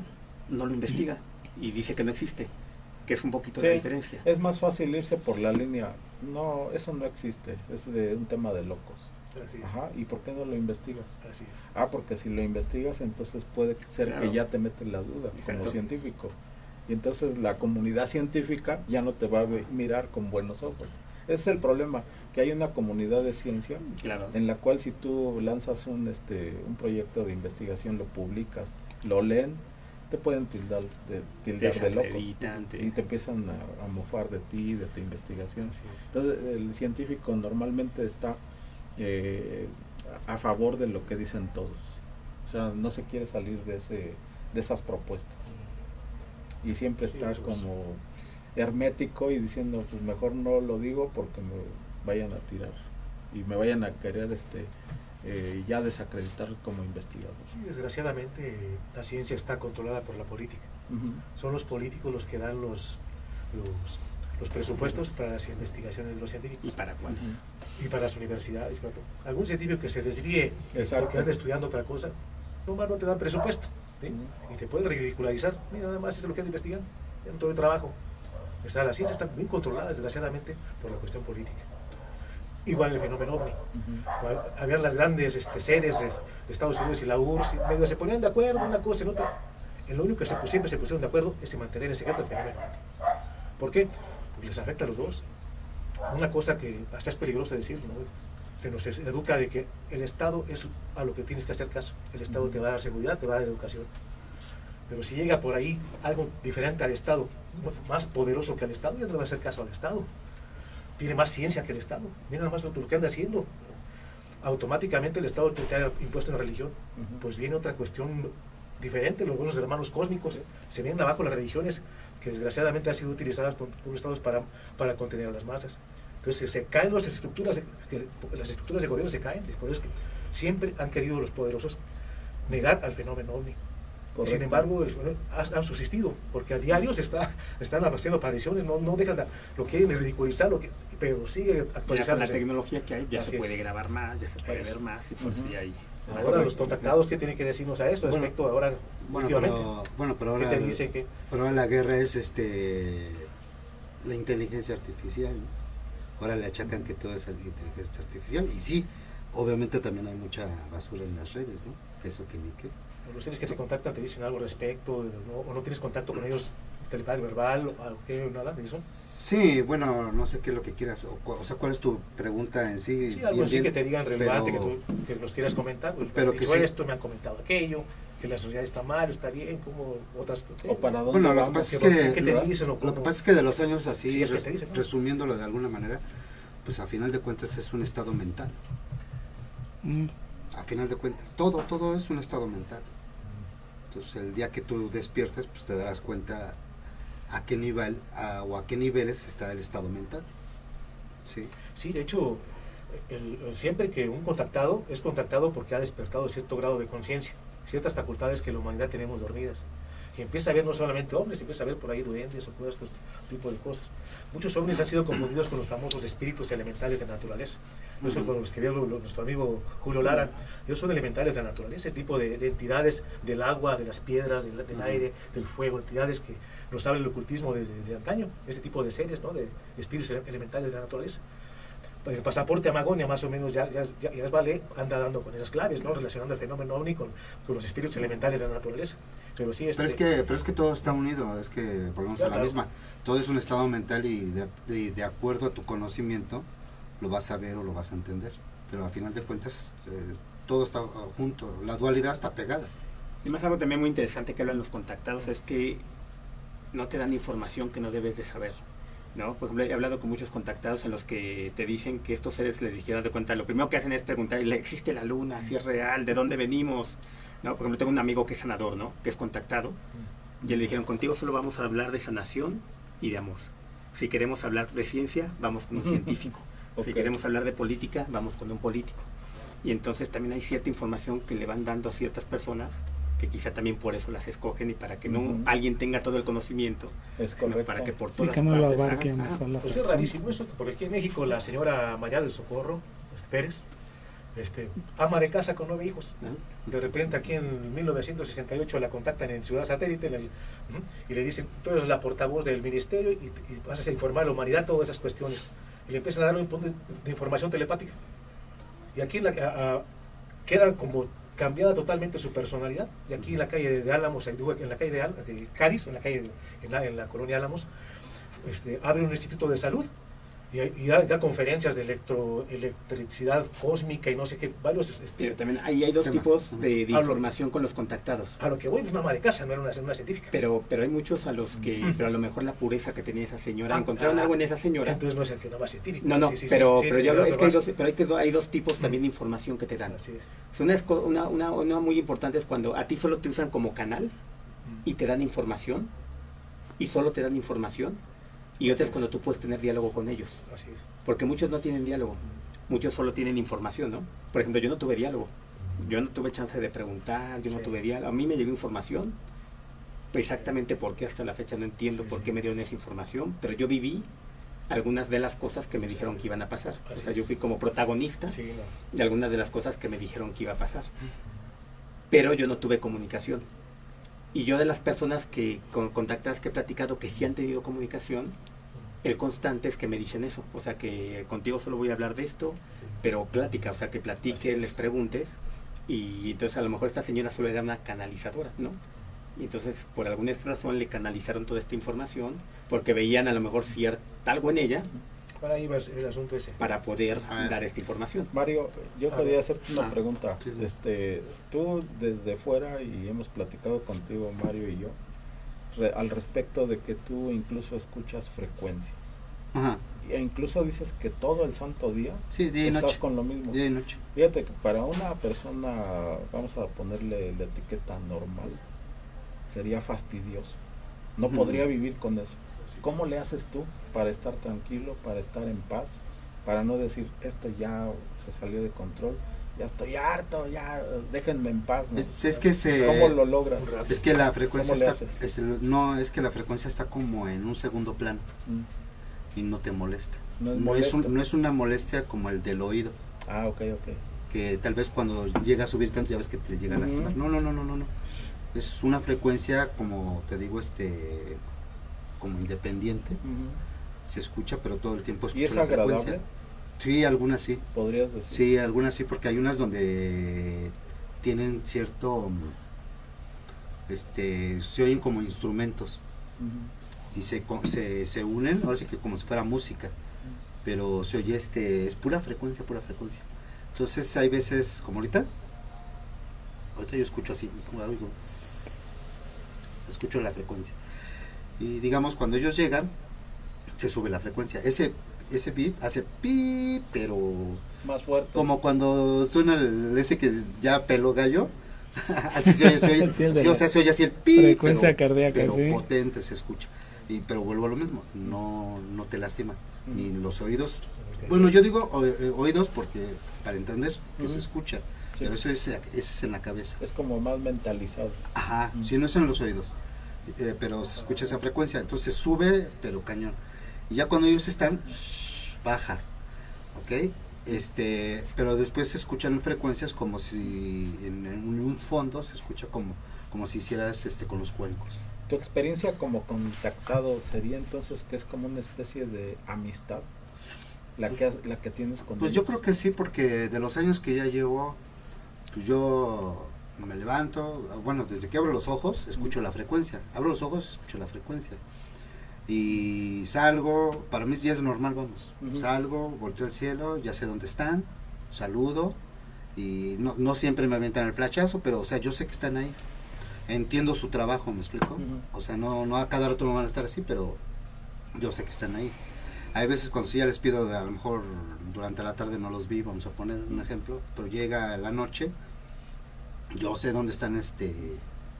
no lo investiga y dice que no existe, que es un poquito Sí, la diferencia. es más fácil irse por la línea. No, eso no existe. Es de un tema de locos. Así es. Ajá. ¿Y por qué no lo investigas? Así es. Ah, porque si lo investigas, entonces puede ser Claro. que ya te metes la duda Exacto. como científico. Y entonces la comunidad científica ya no te va a mirar con buenos ojos. Ese es el problema, que hay una comunidad de ciencia Claro. en la cual si tú lanzas un proyecto de investigación, lo publicas, lo leen, te pueden tildar de loco. Desacreditan, Y te empiezan a mofar de ti, de tu investigación. Así es. Entonces el científico normalmente está a favor de lo que dicen todos. O sea, no se quiere salir de esas propuestas. Y siempre Sí, está eso es. como hermético y diciendo, pues mejor no lo digo porque me vayan a tirar y me vayan a querer ya desacreditar como investigador. Sí, desgraciadamente la ciencia está controlada por la política. Ujú. Son los políticos los que dan los presupuestos para las investigaciones de los ¿Y científicos para cuáles? y para las universidades. Claro. Algún científico que se desvíe Exacto. porque anda estudiando otra cosa, no te dan presupuesto, ¿sí? Ujú. Y te pueden ridicularizar. Mira, nada más eso es lo que anda investigando, ya no todo el trabajo. O sea, la ciencia está muy controlada, desgraciadamente, por la cuestión política. Igual el fenómeno OVNI. Ujú. Había las grandes sedes de Estados Unidos y la URSS, y medio se ponían de acuerdo una cosa en otra. En lo único que siempre se pusieron de acuerdo es en mantener en secreto el fenómeno. ¿Por qué? Porque les afecta a los dos. Una cosa que hasta es peligroso decirlo, ¿no? Se nos educa de que el Estado es a lo que tienes que hacer caso. El Estado te va a dar seguridad, te va a dar educación. Pero si llega por ahí algo diferente al Estado, más poderoso que al Estado, ya no le va a hacer caso al Estado. Tiene más ciencia que el Estado. Mira nada más lo que anda haciendo. Automáticamente el Estado te ha impuesto una religión. Ujú. Pues viene otra cuestión diferente. Los buenos hermanos cósmicos se vienen abajo las religiones que desgraciadamente han sido utilizadas por los Estados para contener a las masas. Entonces se caen las estructuras de gobierno se caen. Por eso es que siempre han querido los poderosos negar al fenómeno OVNI. Correcto. Sin embargo, han subsistido, porque a diario están haciendo apariciones, no dejan, lo quieren ridiculizar, pero sigue Ya con actualizando. la tecnología que hay, ya Así se puede es. grabar más, ya se puede ver más, y por eso ya hay. Ahora los contactados, ¿qué tienen que decirnos a esto respecto ahora últimamente? Pero ahora, ¿Qué te dice que? pero ahora la guerra es la inteligencia artificial, ¿no? Ahora le achacan que todo es inteligencia artificial, y sí, obviamente también hay mucha basura en las redes, ¿no? Eso que ni qué. Los seres que te contactan te dicen algo al respecto, o no tienes contacto con ellos telepático, verbal, o qué, nada de eso. Sí, bueno, no sé qué es lo que quieras, o sea, ¿cuál es tu pregunta en sí? Sí, algo Bien, así bien, que te digan relevante, pero- que nos quieras comentar. Pues, pero me has que dicho sí. esto, me han comentado aquello, que la sociedad está mal, está bien, como otras cosas. O para dónde Bueno, lo que vamos, pasa es ¿Qué que, te dicen? O lo cómo? que pasa es que de los años así, Sí, es que te dicen, ¿no? resumiéndolo de alguna manera, pues a final de cuentas es un estado mental. A final de cuentas, todo es un estado mental. Entonces el día que tú despiertes, pues te darás cuenta a qué nivel o a qué niveles está el estado mental. Sí. Sí, de hecho, siempre que un contactado es contactado porque ha despertado cierto grado de conciencia, ciertas facultades que la humanidad tenemos dormidas. Y empieza a ver no solamente hombres, empieza a ver por ahí duendes o todo este tipo de cosas. Muchos hombres han sido confundidos con los famosos espíritus elementales de naturaleza. Eso con los que vio nuestro amigo Julio Lara. Ellos son elementales de la naturaleza, ese tipo de entidades del agua, de las piedras, del aire, del fuego, entidades que nos habla el ocultismo desde antaño, ese tipo de seres, ¿no? De espíritus elementales de la naturaleza. El pasaporte Amagonia más o menos ya es vale, anda dando con esas claves, ¿no? Relacionando el fenómeno ovni con los espíritus elementales de la naturaleza. Pero sí, Pero es que todo está unido, es que volvemos a la Claro. misma. Todo es un estado mental y de acuerdo a tu conocimiento lo vas a ver o lo vas a entender. Pero a final de cuentas todo está junto, la dualidad está pegada. Y más algo también muy interesante que hablan los contactados es que no te dan información que no debes de saber, ¿no? Por ejemplo, he hablado con muchos contactados en los que te dicen que estos seres les dijeron de cuenta, lo primero que hacen es preguntar, ¿existe la luna? ¿Si es real? ¿De dónde venimos? ¿No? Por ejemplo, tengo un amigo que es sanador, ¿no? Que es contactado, y le dijeron, contigo solo vamos a hablar de sanación y de amor. Si queremos hablar de ciencia, vamos con un científico. Si Ok. queremos hablar de política, vamos con un político. Y entonces también hay cierta información que le van dando a ciertas personas que quizá también por eso las escogen y para que no alguien tenga todo el conocimiento, Es sino correcto. para que por Sí, todas que no lo partes abarque hagan. una Ah, sola Pues es persona. rarísimo eso, porque aquí en México la señora María del Socorro Pérez, ama de casa con 9 hijos. ¿no? De repente aquí en 1968 la contactan en Ciudad Satélite y le dicen, tú eres la portavoz del ministerio y vas a informar a la humanidad todas esas cuestiones. Y le empiezan a dar un punto de información telepática. Y aquí queda como cambiada totalmente su personalidad. Y aquí en la calle de Álamos, en la calle de Cádiz, en la colonia Álamos, abre un instituto de salud y da conferencias de electricidad cósmica y no sé qué, varios. Pero también hay dos Temas. tipos de Hablo. información con los contactados. A lo que voy, es una ama de casa, no era una científica. Pero hay muchos a los que, pero a lo mejor la pureza que tenía esa señora, encontraron ah, algo en esa señora. Entonces no es el que no va científico. No, Sí, pero sí, yo hablo, es que hay vas. dos, pero hay dos tipos también de información que te dan. Así es. Una muy importante es cuando a ti solo te usan como canal y te dan información, y solo te dan información, y otra es cuando tú puedes tener diálogo con ellos. Así es. Porque muchos no tienen diálogo, muchos solo tienen información, ¿no? Por ejemplo, yo no tuve diálogo, yo no tuve chance de preguntar, yo no Sí. tuve diálogo, a mí me llegó información, exactamente por qué hasta la fecha no entiendo Sí, por sí. qué me dieron esa información, pero yo viví algunas de las cosas que me dijeron que iban a pasar. O Así sea, es. yo fui como protagonista Sí, no. de algunas de las cosas que me dijeron que iba a pasar. Pero yo no tuve comunicación. Y yo de las personas contactadas que he platicado que sí han tenido comunicación, el constante es que me dicen eso. O sea, que contigo solo voy a hablar de esto, pero plática, o sea, que Así platiques, es. les preguntes. Y entonces a lo mejor esta señora solo era una canalizadora, ¿no? Y entonces por alguna razón le canalizaron toda esta información porque veían a lo mejor algo en ella Para ahí va el asunto ese. para poder A ver. dar esta información. Mario, yo A quería ver. hacerte una Ah. pregunta. Sí, sí. Tú desde fuera, y hemos platicado contigo, Mario y yo, al respecto de que tú incluso escuchas frecuencias. Ajá. E incluso dices que todo el santo día Sí, día y estás noche. con lo mismo. Día y noche. Fíjate que para una persona, vamos a ponerle la etiqueta normal, sería fastidioso. No Ujú. podría vivir con eso. ¿Cómo le haces tú para estar tranquilo, para estar en paz, para no decir esto ya se salió de control ya estoy harto, ya déjenme en paz, ¿no? Es que ¿Cómo lo logras? es que la frecuencia ¿Cómo le está, haces? es que la frecuencia está como en un segundo plano Mm. y no te molesta. No es No molesto. no es una molestia como el del oído, Ah, ok. que tal vez cuando llega a subir tanto ya ves que te llega a lastimar. Ujú. No. Es una frecuencia, como te digo, como independiente. Se escucha, pero todo el tiempo escucho ¿Y es la agradable? frecuencia. Sí, algunas sí. ¿Podrías decir? Sí, algunas sí, porque hay unas donde tienen cierto, se oyen como instrumentos Ujú. y se unen, ahora sí que como si fuera música, pero se oye es pura frecuencia. Entonces hay veces, como ahorita yo escucho así, oigo, escucho la frecuencia. Y digamos, cuando ellos llegan, se sube la frecuencia. Ese bip hace pip, pero Más fuerte. como cuando suena ese que ya peló gallo. Así se oye, Sí, el de sí, o la sea, se oye así el pip, frecuencia cardíaca, pero sí. potente se escucha. Pero vuelvo a lo mismo, no te lastima, ni los oídos. Bueno, yo digo oídos porque para entender que se escucha, Sí. pero eso es en la cabeza. Es como más mentalizado. Ajá, si no es en los oídos, pero se escucha esa frecuencia, entonces sube, pero cañón. Y ya cuando ellos están, baja, ¿ok? Pero después se escuchan frecuencias como si en un fondo se escucha como si hicieras con los cuencos. ¿Tu experiencia como contactado sería entonces que es como una especie de amistad? La que tienes con Pues ellos? yo creo que sí, porque de los años que ya llevo, pues yo me levanto, bueno, desde que abro los ojos, escucho la frecuencia. Abro los ojos, escucho la frecuencia. Y salgo, para mí ya es normal, vamos. Ujú. Salgo, volteo al cielo, ya sé dónde están, saludo. Y no siempre me avientan el flachazo, pero, o sea, yo sé que están ahí. Entiendo su trabajo, ¿me explico? Ujú. O sea, no a cada rato me van a estar así, pero yo sé que están ahí. Hay veces cuando sí ya les pido, a lo mejor durante la tarde no los vi, vamos a poner un ejemplo, pero llega la noche, yo sé dónde están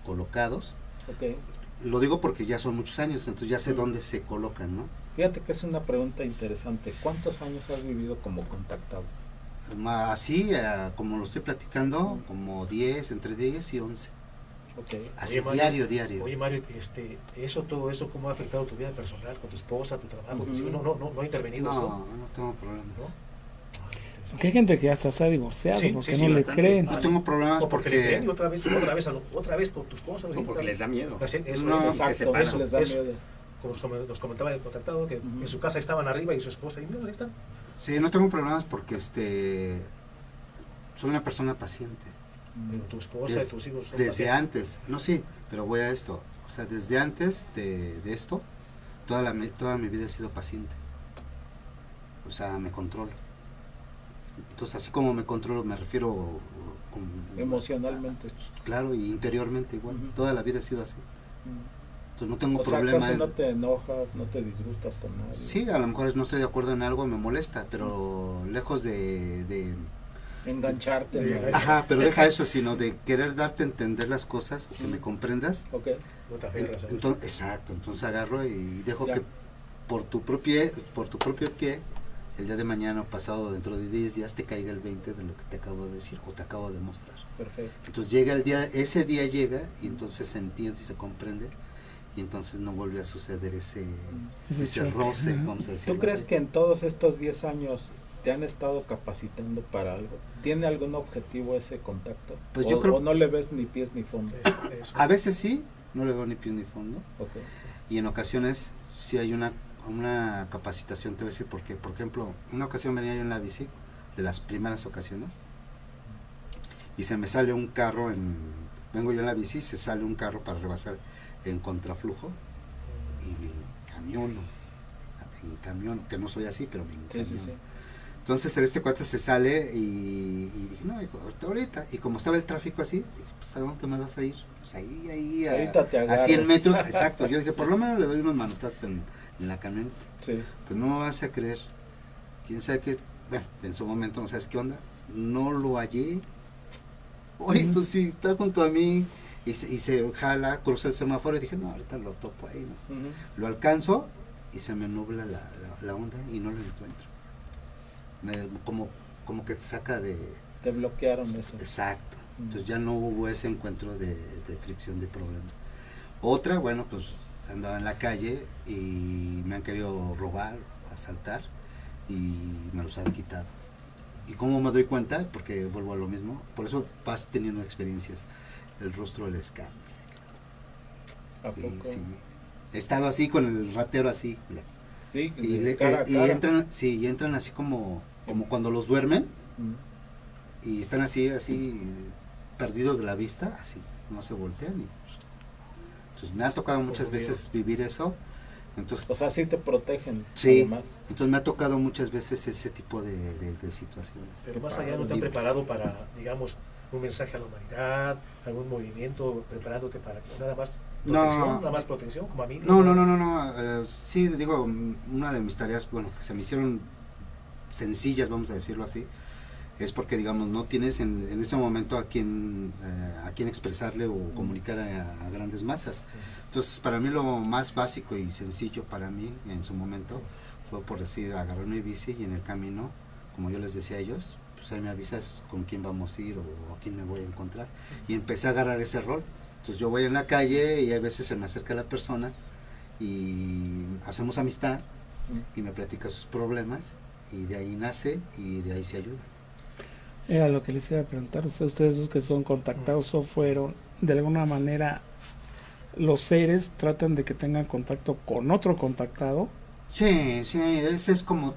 colocados. Ok. Lo digo porque ya son muchos años, entonces ya sé dónde se colocan, ¿no? Fíjate que es una pregunta interesante. ¿Cuántos años has vivido como contactado? Así, como lo estoy platicando, como 10, entre 10 y 11. Ok. Así, Oye, Mario, diario. Oye, Mario, todo eso, ¿cómo ha afectado tu vida personal, con tu esposa, tu trabajo? Ujú. tus hijos? No ha intervenido eso. No tengo problemas. ¿No? Porque hay gente que hasta se ha divorciado Sí, porque sí, no sí, le bastante. creen. No tengo problemas O porque le creen y porque... otra vez con tus cosas. O porque les da miedo. Eso, No, eso, Exacto, separan. eso les da Eso. miedo. como nos comentaba el contactado, que Ujú. en su casa estaban arriba y su esposa, y mira, ahí están. Sí, no tengo problemas porque soy una persona paciente. Pero tu esposa y tus hijos son Desde pacientes. antes, no sí, pero voy a esto. O sea, desde antes de esto, toda mi vida he sido paciente. O sea, me controlo. Entonces, así como me controlo, me refiero Emocionalmente. Claro, y interiormente igual. Ujú. Toda la vida he sido así. Entonces no tengo O sea, problema. casi no te enojas, no te disgustas con nadie. Sí, a lo mejor no estoy de acuerdo en algo, me molesta, pero lejos de Engancharte. De- ¿no? Ajá, pero deja eso, sino de querer darte a entender las cosas, que me comprendas. Ok. No te aferras a eso. Entonces, exacto, entonces agarro y dejo Ya. que por tu propio pie, el día de mañana o pasado, dentro de 10 días, te caiga el 20 de lo que te acabo de decir o te acabo de mostrar. Perfecto. Entonces llega ese día llega y entonces se entiende y se comprende y entonces no vuelve a suceder ese Ese choque, roce, ajá. vamos a decir. ¿Tú crees que en todos estos 10 años te han estado capacitando para algo? ¿Tiene algún objetivo ese contacto? Pues o, yo creo- o no le ves ni pies ni fondo. Eso. A veces sí, no le veo ni pie ni fondo, Ok. y en ocasiones sí hay una capacitación, te voy a decir por qué. Por ejemplo, una ocasión venía yo en la bici, de las primeras ocasiones, y se me sale un carro, vengo yo en la bici, se sale un carro para rebasar en contraflujo, y me encamiono, que no soy así, pero me Sí, encamiono. sí, sí. Entonces este cuate se sale y dije, no, hijo, ahorita. Y como estaba el tráfico así, dije, pues ¿a dónde me vas a ir? Pues ahí Ahorita te a agarro. 100 metros, exacto. Yo dije, por lo menos le doy unos manotazos en la camioneta. Sí. Pues no me vas a creer. Quién sabe qué, bueno, en su momento no sabes qué onda. No lo hallé. Oye, pues si está junto a mí y se jala, cruza el semáforo y dije, no, ahorita lo topo ahí, ¿no? Ujú. Lo alcanzo y se me nubla la onda y no lo encuentro. Como que te saca de Te bloquearon eso. Exacto. Entonces ya no hubo ese encuentro de fricción, de problema. Otra, bueno, pues andaba en la calle y me han querido robar, asaltar, y me los han quitado. ¿Y cómo me doy cuenta? Porque vuelvo a lo mismo. Por eso vas teniendo experiencias. El rostro les cambia. ¿A Sí, poco? sí. He estado así con el ratero así. Mira. Sí, Y, de cara a y cara. entran, sí, y entran así como cuando los duermen Mm. y están así perdidos de la vista, así, no se voltean. Entonces me ha tocado muchas veces vivir eso. Entonces, O sea, sí te protegen. sí, Además. entonces me ha tocado muchas veces ese tipo de situaciones. Pero más allá, ¿no te han preparado para, digamos, un mensaje a la humanidad, algún movimiento preparándote para nada más protección, nada más protección, como a mí? No. Sí, digo, una de mis tareas, bueno, que se me hicieron sencillas, vamos a decirlo así, es porque, digamos, no tienes en este momento a quien expresarle o comunicar a grandes masas. Entonces, para mí lo más básico y sencillo para mí en su momento fue, por decir, agarrar mi bici y en el camino, como yo les decía a ellos, pues ahí me avisas con quién vamos a ir o a quién me voy a encontrar. Y empecé a agarrar ese rol. Entonces yo voy en la calle y a veces se me acerca la persona y hacemos amistad y me platica sus problemas y de ahí nace y de ahí se ayuda. Era lo que les iba a preguntar. O sea, ustedes los que son contactados o fueron, de alguna manera, los seres tratan de que tengan contacto con otro contactado. Sí, ese es como,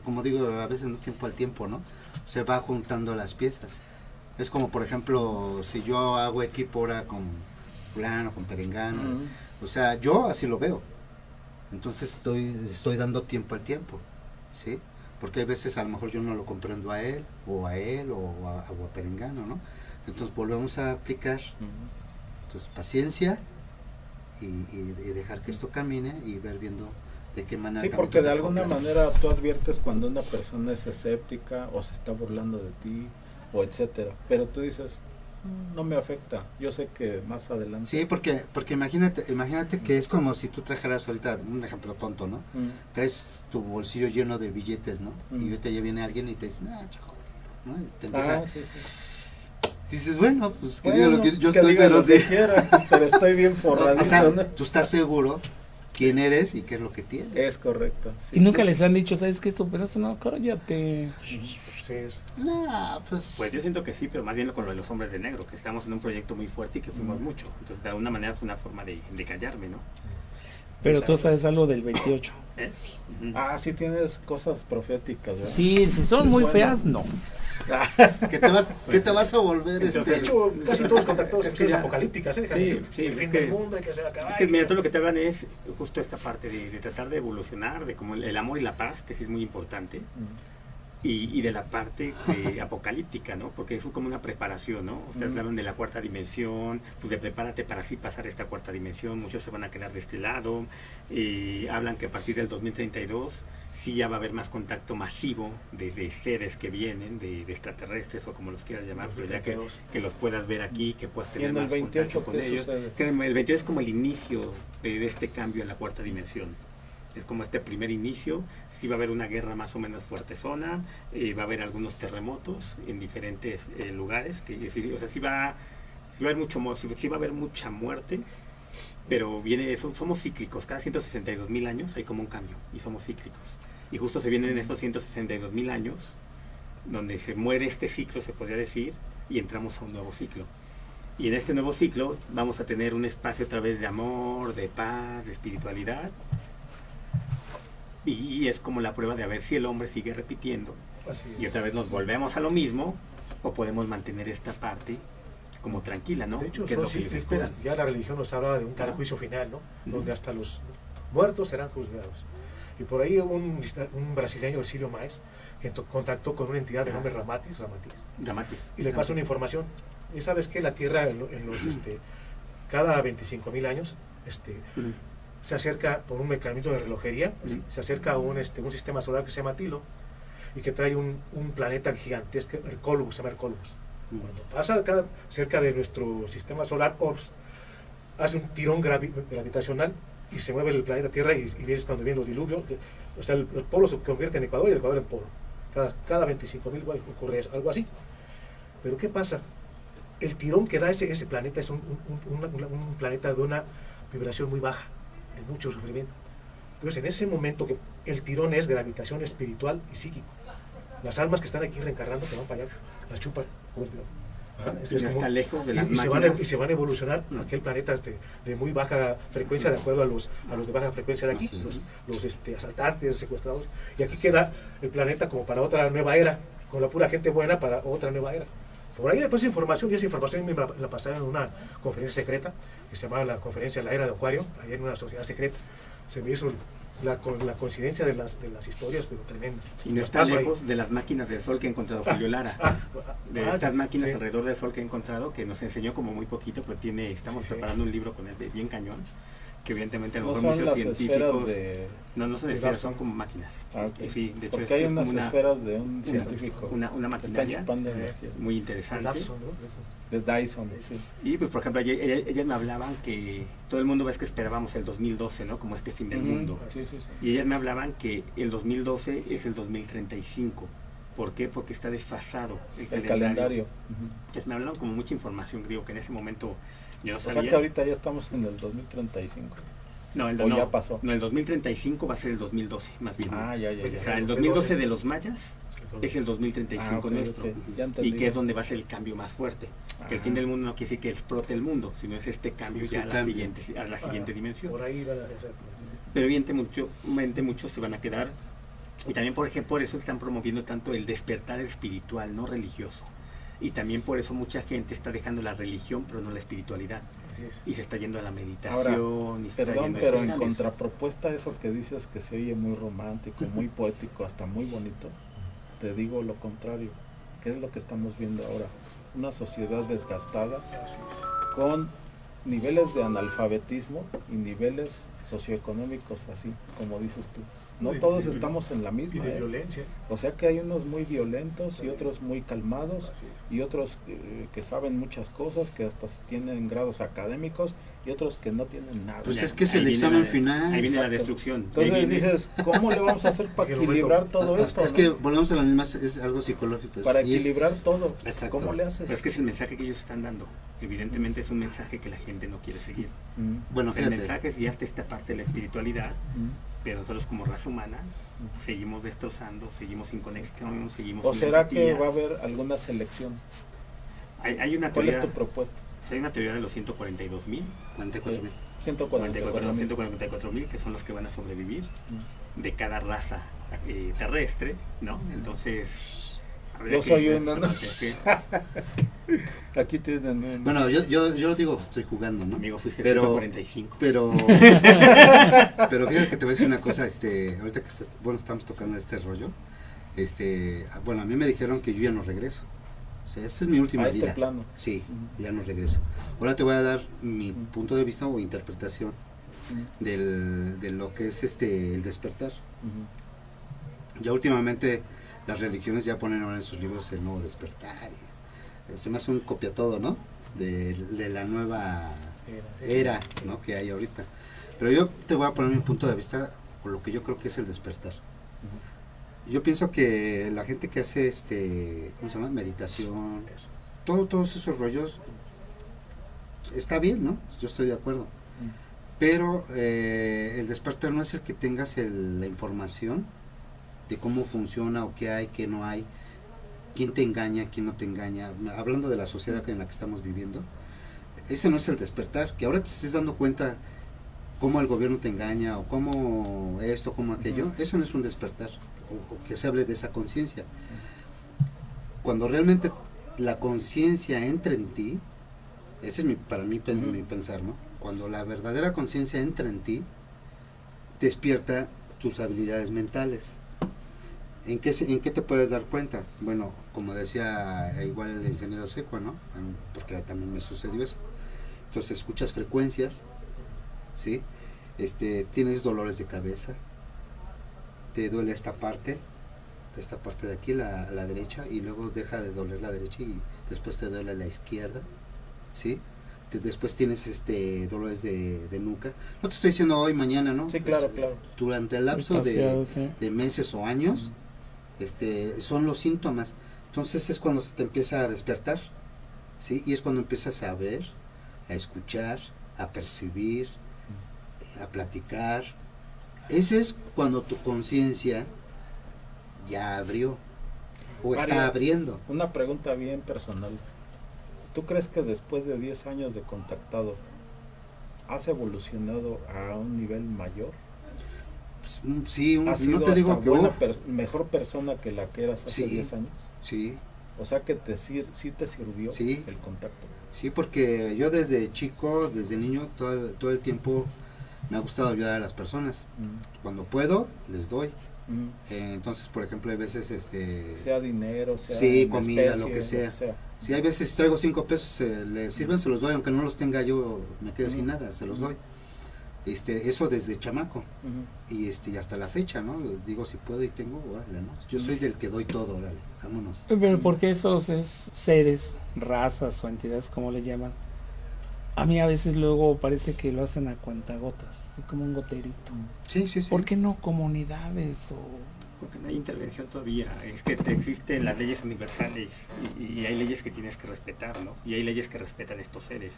como digo, a veces no tiempo al tiempo, ¿no? Se va juntando las piezas. Es como, por ejemplo, si yo hago equipo ahora con fulano, con perengano, o sea, yo así lo veo. Entonces estoy dando tiempo al tiempo, ¿sí? Porque hay veces a lo mejor yo no lo comprendo a él o a perengano, ¿no? Entonces volvemos a aplicar. Entonces paciencia y dejar que esto camine y ver viendo de qué manera. Sí, porque de alguna manera tú adviertes cuando una persona es escéptica o se está burlando de ti o etcétera, pero tú dices, no me afecta, yo sé que más adelante. Sí, porque imagínate que es como si tú trajeras ahorita, un ejemplo tonto, ¿no? Traes tu bolsillo lleno de billetes, ¿no? Y ahorita ya viene alguien y te dice, jodido, ¿no? Y te empieza, sí. dices, bueno, pues que Bueno, diga lo que yo que estoy, diga pero lo que sí. quiera, pero estoy bien forradito, O sea, ¿no? tú estás seguro quién eres y qué es lo que tienes. Es correcto. Sí. Y nunca les han dicho, ¿sabes qué? Esto, pero eso no, cállate. Sí, No, Pues yo siento que sí, pero más bien con lo de los hombres de negro, que estamos en un proyecto muy fuerte y que fuimos mucho. Entonces, de alguna manera fue una forma de callarme, ¿no? Pero tú sabes algo del 28. ¿Eh? Ujú. Sí tienes cosas proféticas, ¿verdad? Sí, si son muy feas, no. ¿Qué te vas a volver de hecho, casi todos los contactados son Es que cosas ya- apocalípticas, ¿eh? Sí, el es fin que- del mundo y que se va a acabar. Es que mira, todo lo que te hablan es justo esta parte de tratar de evolucionar, de como el amor y la paz, que sí es muy importante, y de la parte apocalíptica, ¿no? Porque es como una preparación, ¿no? O sea, te hablan de la cuarta dimensión, pues de prepárate para así pasar esta cuarta dimensión, muchos se van a quedar de este lado, hablan que a partir del 2032 sí ya va a haber más contacto masivo de seres que vienen, de extraterrestres o como los quieras llamar, pero ya que los puedas ver aquí, que puedas Y tener en el más 28, contacto con ¿qué ellos. sucede? Que el 28 es como el inicio de este cambio en la cuarta dimensión. Es como este primer inicio, sí va a haber una guerra más o menos fuertezona, va a haber algunos terremotos en diferentes lugares, o sea, sí va a haber sí va a haber mucha muerte, pero somos cíclicos, cada 162.000 años hay como un cambio, y somos cíclicos. Y justo se vienen estos 162.000 años, donde se muere este ciclo, se podría decir, y entramos a un nuevo ciclo. Y en este nuevo ciclo vamos a tener un espacio a través de amor, de paz, de espiritualidad. Y es como la prueba de a ver si el hombre sigue repitiendo. Así es. Y otra vez nos volvemos a lo mismo, o podemos mantener esta parte como tranquila, ¿no? De hecho, Que es son lo que ellos cíclicos. esperan. Ya la religión nos habla de un tal juicio final, ¿no? Donde hasta los muertos serán juzgados. Y por ahí un brasileño, Ercílio Maes, que contactó con una entidad de nombre Ramatis, Dramatis. y le pasó una información. Y sabes que la Tierra, cada 25.000 años, se acerca por un mecanismo de relojería, se acerca a un sistema solar que se llama Tilo, y que trae un planeta gigantesco, Hercólogos, se llama Hercólogos. Cuando pasa cerca de nuestro sistema solar, Orbs, hace un tirón gravitacional y se mueve el planeta Tierra, y ves cuando vienen los diluvios, o sea, el polo se convierte en Ecuador y el Ecuador en polo. Cada 25.000 ocurre eso, algo así. Pero ¿qué pasa? El tirón que da ese planeta es un planeta de una vibración muy baja, de mucho sufrimiento. Entonces, en ese momento que el tirón es gravitación espiritual y psíquico, las almas que están aquí reencarnando se van para allá, las chupan, como el tirón. Está lejos de las y máquinas. se van a evolucionar aquel planeta de muy baja frecuencia, de acuerdo a los de baja frecuencia de aquí, los asaltantes, secuestradores. Y aquí queda el planeta como para otra nueva era, con la pura gente buena para otra nueva era. Por ahí después información, y esa información me la pasaron en una conferencia secreta, que se llamaba la conferencia La Era de Acuario, ahí en una sociedad secreta. Se me hizo la coincidencia de las historias, pero tremendo. Y no está lejos de las máquinas del Sol que ha encontrado Julio Lara. De estas máquinas alrededor del Sol que ha encontrado, que nos enseñó como muy poquito, pero estamos preparando un libro con él bien cañón, que evidentemente a lo mejor muchos científicos... No son esferas, son como máquinas. Sí, de hecho porque hay unas esferas de un científico. Una maquinaria muy interesante. De Dyson, sí. Y pues por ejemplo, ellas me hablaban que todo el mundo ves que esperábamos el 2012, ¿no? Como este fin del mundo. Sí. Y ellas me hablaban que el 2012 es el 2035. ¿Por qué? Porque está desfasado el calendario. Entonces me hablaron como mucha información, digo que en ese momento yo no sabía. O sea que ahorita ya estamos en el 2035. No, ya pasó. No, el 2035 va a ser el 2012, más bien. Ya. O sea, el 2012 de los mayas es el 2035 nuestro. Y que es donde va a ser el cambio más fuerte. Que el fin del mundo no quiere decir que explote el mundo, sino es este cambio ya a la siguiente dimensión. Por ahí pero evidentemente muchos se van a quedar. Y también por ejemplo, por eso están promoviendo tanto el despertar espiritual, no religioso. Y también por eso mucha gente está dejando la religión, pero no la espiritualidad. Y se está yendo a la meditación. Ahora, perdón, pero en contrapropuesta a eso que dices que se oye muy romántico, muy poético, hasta muy bonito, te digo lo contrario. ¿Qué es lo que estamos viendo ahora? Una sociedad desgastada, con niveles de analfabetismo y niveles socioeconómicos, así como dices tú. No todos estamos en la misma. Y de violencia. O sea que hay unos muy violentos y otros muy calmados y otros que saben muchas cosas, que hasta tienen grados académicos y otros que no tienen nada. Pues es que es el examen final. Ahí viene la destrucción. Entonces dices, ¿cómo le vamos a hacer para equilibrar todo esto? Es que volvemos a la misma, es algo psicológico. Para equilibrar todo. Exacto. ¿Cómo le haces? Pero es que es el mensaje que ellos están dando. Evidentemente es un mensaje que la gente no quiere seguir. Bueno, el mensaje es guiarte esta parte de la espiritualidad, pero nosotros como raza humana seguimos destrozando, seguimos sin conexión, seguimos ¿O sin será empatía. que va a haber alguna selección? Hay una ¿Cuál teoría, es tu propuesta? Hay una teoría de los 142.000, 144.000 que son los que van a sobrevivir de cada raza terrestre, ¿no? Entonces... Yo soy uno, ¿no? Aquí tienen uno. Bueno, yo digo, estoy jugando, ¿no? Amigo, fuiste pero, 145. Pero fíjate que te voy a decir una cosa, ahorita que estamos tocando este rollo, bueno, a mí me dijeron que yo ya no regreso. O sea, esta es mi última vida. Este plano. Sí, ya no regreso. Ahora te voy a dar mi punto de vista o interpretación de lo que es el despertar. Ya últimamente las religiones ya ponen ahora en sus libros el nuevo despertar. Se me hace un copia todo, ¿no? De la nueva era, ¿no? Que hay ahorita. Pero yo te voy a poner mi punto de vista con lo que yo creo que es el despertar. Yo pienso que la gente que hace ¿cómo se llama? Meditación, todos esos rollos, está bien, ¿no? Yo estoy de acuerdo. Pero el despertar no es el que tengas la información de cómo funciona o qué hay, qué no hay, quién te engaña, quién no te engaña. Hablando de la sociedad en la que estamos viviendo, ese no es el despertar, que ahora te estés dando cuenta cómo el gobierno te engaña o cómo esto, cómo aquello, eso no es un despertar, o que se hable de esa conciencia. Cuando realmente la conciencia entra en ti, ese es para mí mi pensar, ¿no? Cuando la verdadera conciencia entra en ti, despierta tus habilidades mentales. ¿En qué te puedes dar cuenta? Bueno, como decía igual el ingeniero Secua, ¿no? Porque también me sucedió eso. Entonces escuchas frecuencias, ¿sí? Tienes dolores de cabeza, te duele esta parte de aquí, la derecha, y luego deja de doler la derecha y después te duele la izquierda, ¿sí? Después tienes dolores de nuca. No te estoy diciendo hoy, mañana, ¿no? Sí, claro. Durante el lapso de meses o años, son los síntomas. Entonces es cuando se te empieza a despertar, ¿sí? Y es cuando empiezas a ver, a escuchar, a percibir, a platicar. Ese es cuando tu conciencia ya abrió o Mario, está abriendo. Una pregunta bien personal. ¿Tú crees que después de 10 años de contactado has evolucionado a un nivel mayor? Sí, ¿Has no sido te digo hasta que mejor persona que la que eras hace Sí. 10 años? sí, O sea que sí te sirvió Sí. el contacto. sí, porque yo desde chico, desde niño, todo el tiempo me ha gustado ayudar a las personas. Cuando puedo, les doy. Entonces, por ejemplo, hay veces, Sea dinero, sea Sí, en comida, especie, lo que sea. si hay veces traigo 5 pesos, les sirven, se los doy, aunque no los tenga yo, me quede sin nada, se los doy. Eso desde chamaco. Y hasta la fecha, ¿no? Digo, si puedo y tengo, órale, ¿no? Yo soy del que doy todo, órale, vámonos. Pero porque esos seres, razas o entidades, como le llaman, a mí a veces luego parece que lo hacen a cuentagotas, así como un goterito. Sí, sí, sí. ¿Por qué no comunidades o...? Porque no hay intervención todavía, es que existen las leyes universales y hay leyes que tienes que respetar, ¿no? Y hay leyes que respetan estos seres.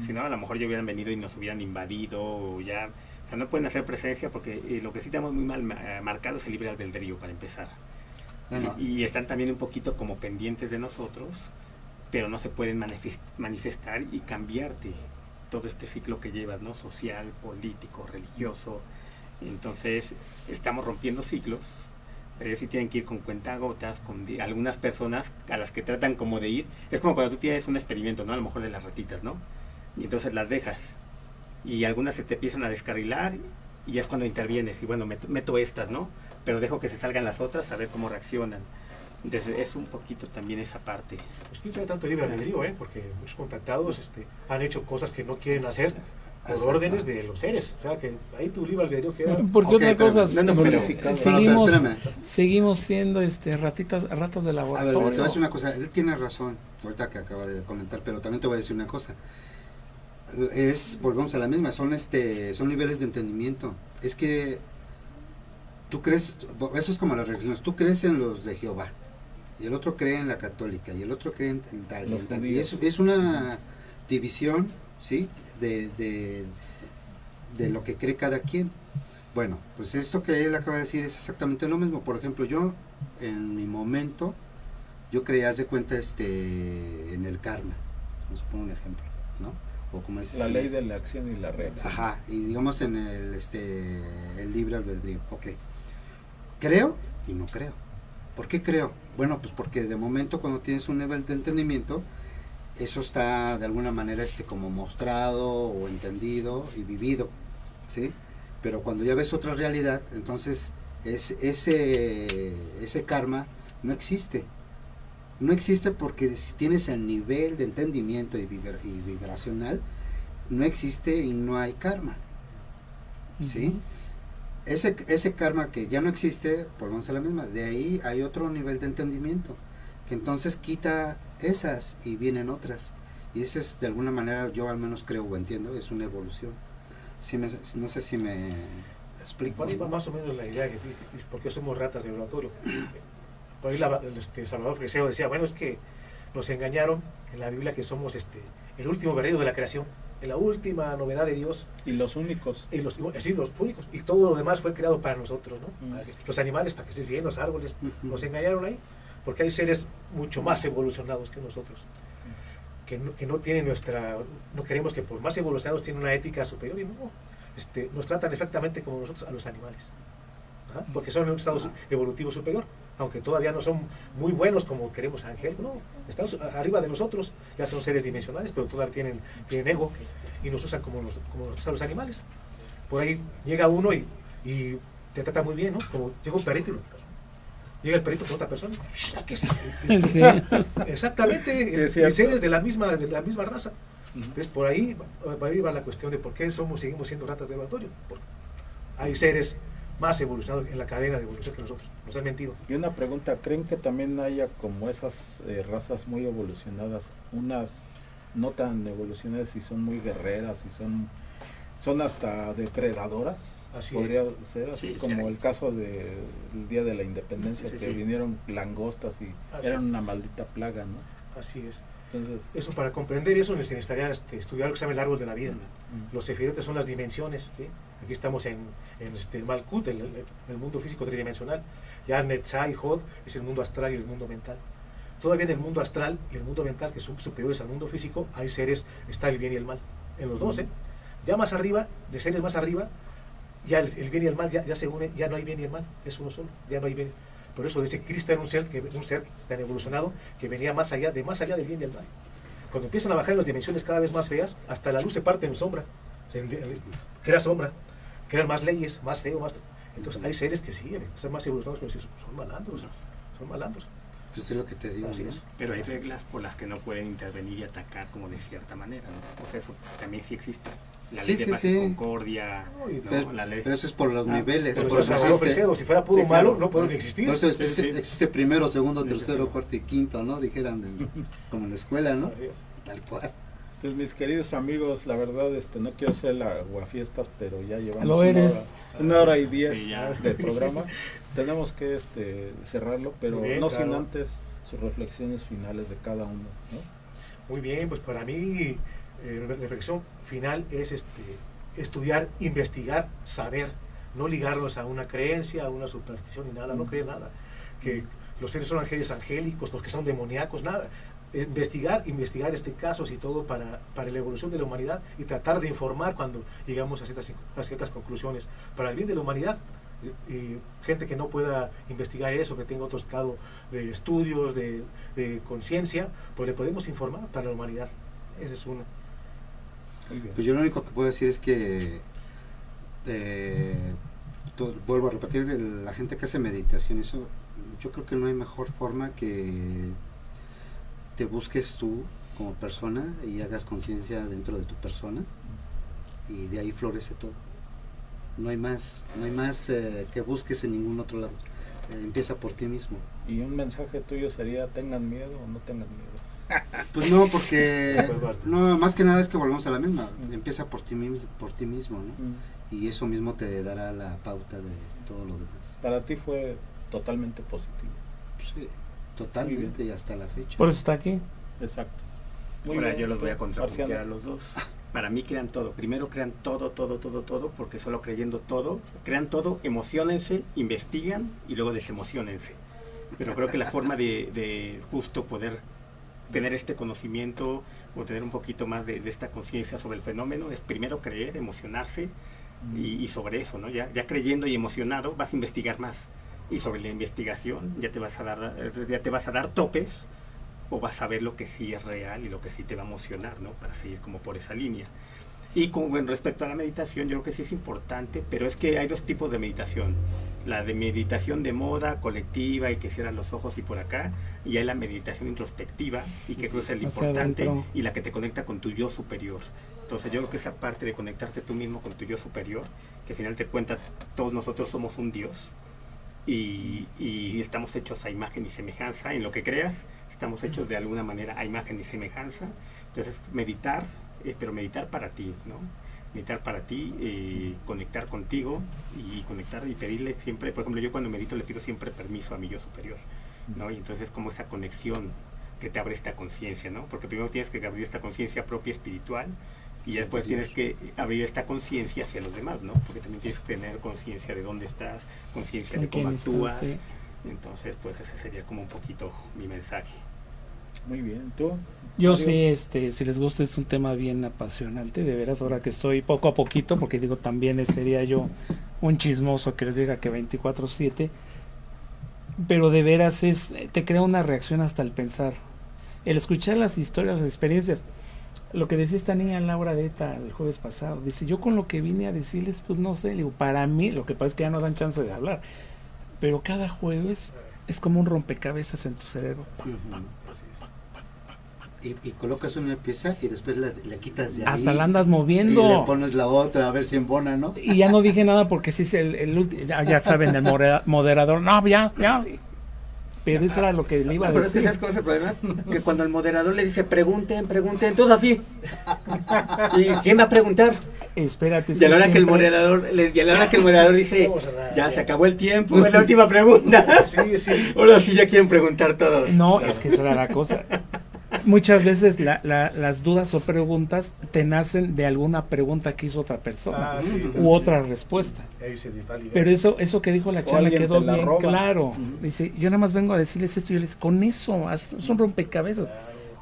Si no, a lo mejor ya hubieran venido y nos hubieran invadido, o ya, o sea, no pueden hacer presencia porque lo que sí tenemos muy mal marcado es el libre albedrío, para empezar. Bueno, Y están también un poquito como pendientes de nosotros, pero no se pueden manifestar y cambiarte todo este ciclo que llevas, ¿no? Social, político, religioso. Entonces, estamos rompiendo ciclos. Pero ellos sí tienen que ir con cuentagotas, con algunas personas a las que tratan como de ir. Es como cuando tú tienes un experimento, ¿no? A lo mejor de las ratitas, ¿no? Y entonces las dejas. Y algunas se te empiezan a descarrilar y ya es cuando intervienes. Y bueno, meto estas, ¿no? Pero dejo que se salgan las otras a ver cómo reaccionan. Entonces es un poquito también esa parte. Pues quién sabe tanto libre albedrío, porque muchos contactados han hecho cosas que no quieren hacer por Exacto. órdenes de los seres. O sea, que ahí tu libre albedrío queda... Porque Ok, otra cosa, espérame, no, porque verificado. seguimos, espérame. seguimos siendo ratas de A ver, laboratorio. te voy a decir una cosa, él tiene razón, ahorita que acaba de comentar, pero también te voy a decir una cosa. Volvemos a la misma, son niveles de entendimiento. Es que tú crees, eso es como las religiones, tú crees en los de Jehová, y el otro cree en la católica, y el otro cree en tal, Los y en tal. Y judíos. es una división, ¿sí? De lo que cree cada quien. Bueno, pues esto que él acaba de decir es exactamente lo mismo. Por ejemplo, yo en mi momento, yo creía, haz de cuenta, en el karma. Vamos a poner un ejemplo, ¿no? O como dices, La ley de la acción y la reacción. Ajá, y digamos en el libre albedrío. Ok. Creo y no creo. ¿Por qué creo? Bueno, pues porque de momento cuando tienes un nivel de entendimiento, eso está de alguna manera como mostrado o entendido y vivido, ¿sí? Pero cuando ya ves otra realidad, entonces ese karma no existe. No existe porque si tienes el nivel de entendimiento y vibracional, no existe y no hay karma, ¿sí? Ujú. Ese karma que ya no existe, volvemos a la misma, de ahí hay otro nivel de entendimiento, que entonces quita esas y vienen otras. Y ese es, de alguna manera, yo al menos creo o entiendo, es una evolución. No sé si me explico. ¿Cuál iba más o menos la idea? ¿Por qué somos ratas de laboratorio? Por ahí Salvador Freseo decía, bueno, es que nos engañaron en la Biblia que somos el último berrido de la creación, la última novedad de Dios. Y los únicos. Y los únicos. Y todo lo demás fue creado para nosotros, ¿no? Mm. Los animales, para que estés bien, los árboles, Ujú. nos engañaron ahí, porque hay seres mucho más evolucionados que nosotros, que no tienen no queremos que por más evolucionados tienen una ética superior, y no, nos tratan exactamente como nosotros a los animales, ¿ah? Porque son en un estado evolutivo superior, aunque todavía no son muy buenos como queremos Ángel, no, están arriba de nosotros, ya son seres dimensionales, pero todavía tienen ego y nos usan como nos usan los animales. Por ahí llega uno y te trata muy bien, ¿no? Como llega un perrito llega el perrito con otra persona. Sí. Exactamente, Sí, es cierto. seres de la misma raza. Entonces por ahí va la cuestión de por qué seguimos siendo ratas de laboratorio. Porque hay seres más evolucionados en la cadena de evolución que nosotros. Nos han mentido. Y una pregunta, ¿creen que también haya como esas razas muy evolucionadas, unas no tan evolucionadas y son muy guerreras y son hasta depredadoras? Así podría es. ser así, Sí, como sí. el caso del Día de la Independencia, Sí, que sí. vinieron langostas y Así eran es. una maldita plaga, ¿no? Así es. Entonces, Eso, para comprender eso necesitaría estudiar lo que se llama el árbol de la vida. mm, Los sefirot son las dimensiones, ¿sí? Aquí estamos en el Malkut, el mundo físico tridimensional. Ya Netzah y Hod es el mundo astral y el mundo mental. Todavía en el mundo astral y el mundo mental, que son superiores al mundo físico, hay seres, está el bien y el mal. En los dos, ¿eh? Ya más arriba, de seres más arriba, ya el bien y el mal ya se unen, ya no hay bien y el mal, es uno solo, ya no hay bien. Por eso dice que Cristo era un ser tan evolucionado que venía más allá del bien y el mal. Cuando empiezan a bajar en las dimensiones cada vez más feas, hasta la luz se parte en sombra, crea sombra, crean más leyes, más feo, más... Entonces hay seres que sí, están más evolucionados, pero son malandros, son malandros. Pues es lo que te digo, Así ¿no? es. Pero hay reglas por las que no pueden intervenir y atacar como de cierta manera, ¿no? O sea, eso también sí existe. La Sí, ley de sí, paz y sí. concordia, No, y ¿no? Pero, La ley... pero eso es por los niveles. Pero por eso eso es existe. Fredo, si fuera puro Sí, claro. malo, no pueden existir. Por eso Sí, sí. existe primero, segundo, Sí, tercero, sí. cuarto y quinto, ¿no? Dijeran, como en la escuela, ¿no? Así es. Tal cual. pues mis queridos amigos, la verdad, no quiero ser la aguafiestas, pero ya llevamos Lo eres. una hora y 10 Sí, ya. del programa. Tenemos que cerrarlo, pero Muy bien, no claro. sin antes sus reflexiones finales de cada uno, ¿no? Muy bien, pues para mí la reflexión final es estudiar, investigar, saber, no ligarnos a una creencia, a una superstición ni nada, no creer nada, que los seres son ángeles angélicos, los que son demoníacos, nada. Investigar casos y todo para la evolución de la humanidad y tratar de informar cuando llegamos a ciertas conclusiones para el bien de la humanidad. Gente que no pueda investigar eso, que tenga otro estado de estudios, de conciencia, pues le podemos informar para la humanidad. Ese es uno. Muy bien. Pues yo lo único que puedo decir es que vuelvo a repetir, la gente que hace meditación, eso, yo creo que no hay mejor forma que te busques tú como persona y hagas conciencia dentro de tu persona y de ahí florece todo. No hay más que busques en ningún otro lado. Empieza por ti mismo. Y un mensaje tuyo sería, ¿tengan miedo o no tengan miedo? Pues no, porque no, más que nada es que volvemos a la misma. Empieza por ti mismo, ¿no? Y eso mismo te dará la pauta de todo lo demás. Para ti fue totalmente positivo. Sí, totalmente y hasta la fecha. Por eso está aquí. Exacto. Muy Ahora bien, yo los voy a tú, contrapuntear Marciano. a los dos. Para mí crean todo. Primero crean todo, porque solo creyendo todo, crean todo, emociónense, investigan y luego desemociónense. Pero creo que la forma de justo poder tener este conocimiento o tener un poquito más de esta conciencia sobre el fenómeno es primero creer, emocionarse y sobre eso, ¿no? Ya creyendo y emocionado vas a investigar más. Y sobre la investigación ya te vas a dar topes o vas a ver lo que sí es real y lo que sí te va a emocionar, ¿no? Para seguir como por esa línea. Y con respecto a la meditación, yo creo que sí es importante, pero es que hay dos tipos de meditación. La de meditación de moda, colectiva, y que cierran los ojos y por acá, y hay la meditación introspectiva, y que creo que es lo Hacia importante, adentro. y la que te conecta con tu yo superior. Entonces yo creo que esa parte de conectarte tú mismo con tu yo superior, que al final te cuentas, todos nosotros somos un Dios, y estamos hechos a imagen y semejanza, en lo que creas, estamos hechos de alguna manera a imagen y semejanza. Entonces meditar, pero meditar para ti, ¿no? Meditar para ti, conectar contigo y conectar y pedirle siempre, por ejemplo, yo cuando medito le pido siempre permiso a mi yo superior, ¿no? Y entonces como esa conexión que te abre esta conciencia, ¿no? Porque primero tienes que abrir esta conciencia propia espiritual y ya después tienes que abrir esta conciencia hacia los demás, ¿no? Porque también tienes que tener conciencia de dónde estás, conciencia de Con cómo quién estás, actúas. sí. Entonces, pues ese sería como un poquito mi mensaje. Muy bien, ¿tú? Yo Mario? sí, si les gusta, es un tema bien apasionante, de veras, ahora que estoy poco a poquito, porque digo, también sería yo un chismoso que les diga que 24/7, pero de veras te crea una reacción hasta el pensar, el escuchar las historias, las experiencias. Lo que decía esta niña Laura Deta el jueves pasado, dice, yo con lo que vine a decirles, pues no sé, digo, para mí, lo que pasa es que ya no dan chance de hablar, pero cada jueves es como un rompecabezas en tu cerebro. Sí, Así es. y colocas una pieza y después la quitas de ahí. Hasta la andas Y le moviendo. pones la otra a ver si embona, ¿no? Y ya no dije nada porque sí es ya saben, el moderador, no, ya. Pero eso era lo que le iba a Pero es que decir. ¿sabes cuál es el problema? Que cuando el moderador le dice pregunten, todos así. ¿Y quién va a preguntar? Espérate. Y a la hora que el moderador dice, ya se acabó el tiempo, es la última pregunta. Sí. Ahora sí ya quieren preguntar todos. No, es que esa era la cosa. Muchas veces las dudas o preguntas te nacen de alguna pregunta que hizo otra persona u otra respuesta. Pero eso que dijo la chava quedó bien claro. Dice, yo nada más vengo a decirles esto y yo les con eso, son rompecabezas.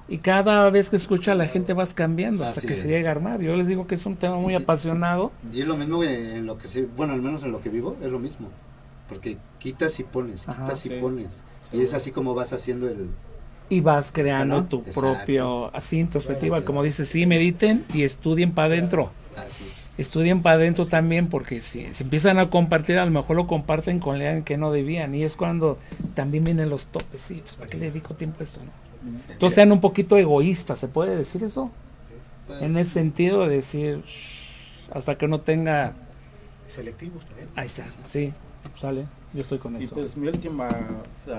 Y cada vez que escucha a la gente vas cambiando hasta que se llega a armar. Yo les digo que es un tema muy apasionado. Y es lo mismo en lo que al menos en lo que vivo, es lo mismo. Porque quitas y pones, quitas y pones. Y es así como vas haciendo y vas creando escalón. Tu Exacto. propio así introspectiva, como dices, sí, mediten y estudien para adentro. Así es. Estudien para adentro también, porque si empiezan a compartir, a lo mejor lo comparten con alguien que no debían, y es cuando también vienen los topes. Sí, pues ¿para qué le dedico tiempo a esto? ¿No? Entonces sean un poquito egoístas, ¿se puede decir eso? Pues, En ese sentido de decir, hasta que no tenga... Selectivos también. Ahí está, sí, sale, yo estoy con Y eso. pues mi última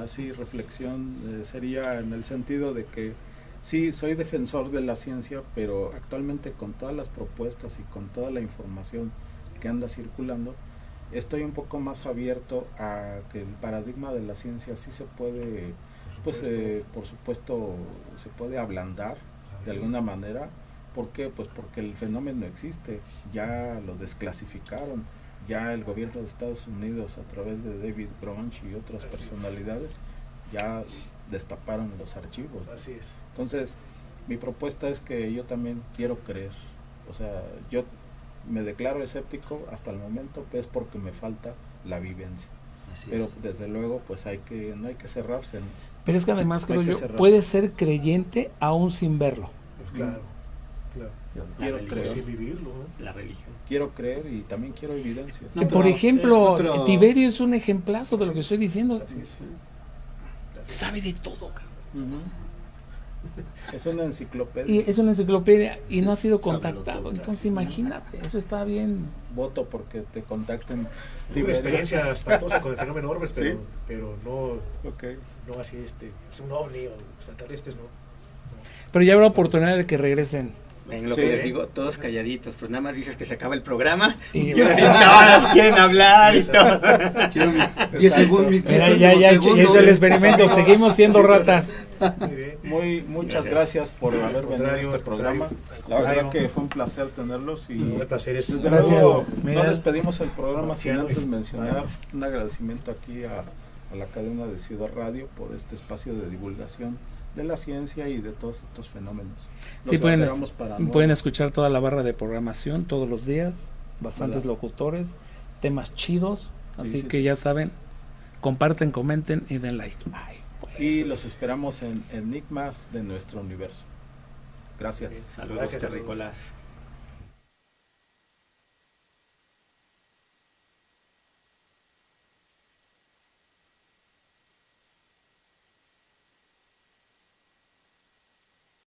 así reflexión sería en el sentido de que sí, soy defensor de la ciencia, pero actualmente con todas las propuestas y con toda la información que anda circulando, estoy un poco más abierto a que el paradigma de la ciencia sí se puede, pues por supuesto se puede ablandar de alguna manera. ¿Por qué? Pues porque el fenómeno existe, ya lo desclasificaron, ya el gobierno de Estados Unidos a través de David Grush y otras personalidades ya destaparon los archivos. Así es. Entonces, mi propuesta es que yo también quiero creer, o sea, yo me declaro escéptico hasta el momento, pues porque me falta la vivencia. Así Pero es. desde luego, pues no hay que cerrarse, ¿no? Pero es que además, No hay creo que yo, cerrarse. puedes ser creyente aún sin verlo. Pues claro. Quiero religión. creer, Sí, vivirlo, ¿no? La religión. quiero creer y también quiero evidencias. No, Que, pero- por ejemplo, sí, pero- Tiberio es un ejemplazo de lo que estoy diciendo. Así es. Sabe de todo, cabrón. Es una enciclopedia. Y es una enciclopedia y Sí, no ha sido sábelo contactado. todo. Entonces imagínate, eso está bien. Voto porque te contacten. Tuve una Tiberio. experiencia espantosa con el fenómeno Orbes, pero, ¿Sí? pero no, Ok. no así es un ovni o extraterrestres, no. Pero ya habrá oportunidad de que regresen. En lo Sí. que les digo, todos calladitos, pues nada más dices que se acaba el programa Y y ahora quieren hablar y todo. Quiero mis 10 segundos, mis 10 Mira, ya segundos. es el experimento, seguimos siendo ratas. Muy bien. Muchas gracias por haber venido a Contrario, este programa. La verdad que fue un placer tenerlos y Un placer es. desde Gracias. luego Mira. no despedimos el programa sin Marciano antes y- mencionar un agradecimiento aquí a la cadena de Ciudad Radio por este espacio de divulgación de la ciencia y de todos estos fenómenos. Los Sí, esperamos para pueden nuevos. escuchar toda la barra de programación todos los días, bastantes Hola. locutores, temas chidos, Sí, así sí, que sí. ya saben, comparten, comenten y den like. Ay, pues. Y los esperamos en Enigmas de nuestro universo. Gracias. Saludos, Gracias a todos. terrícolas.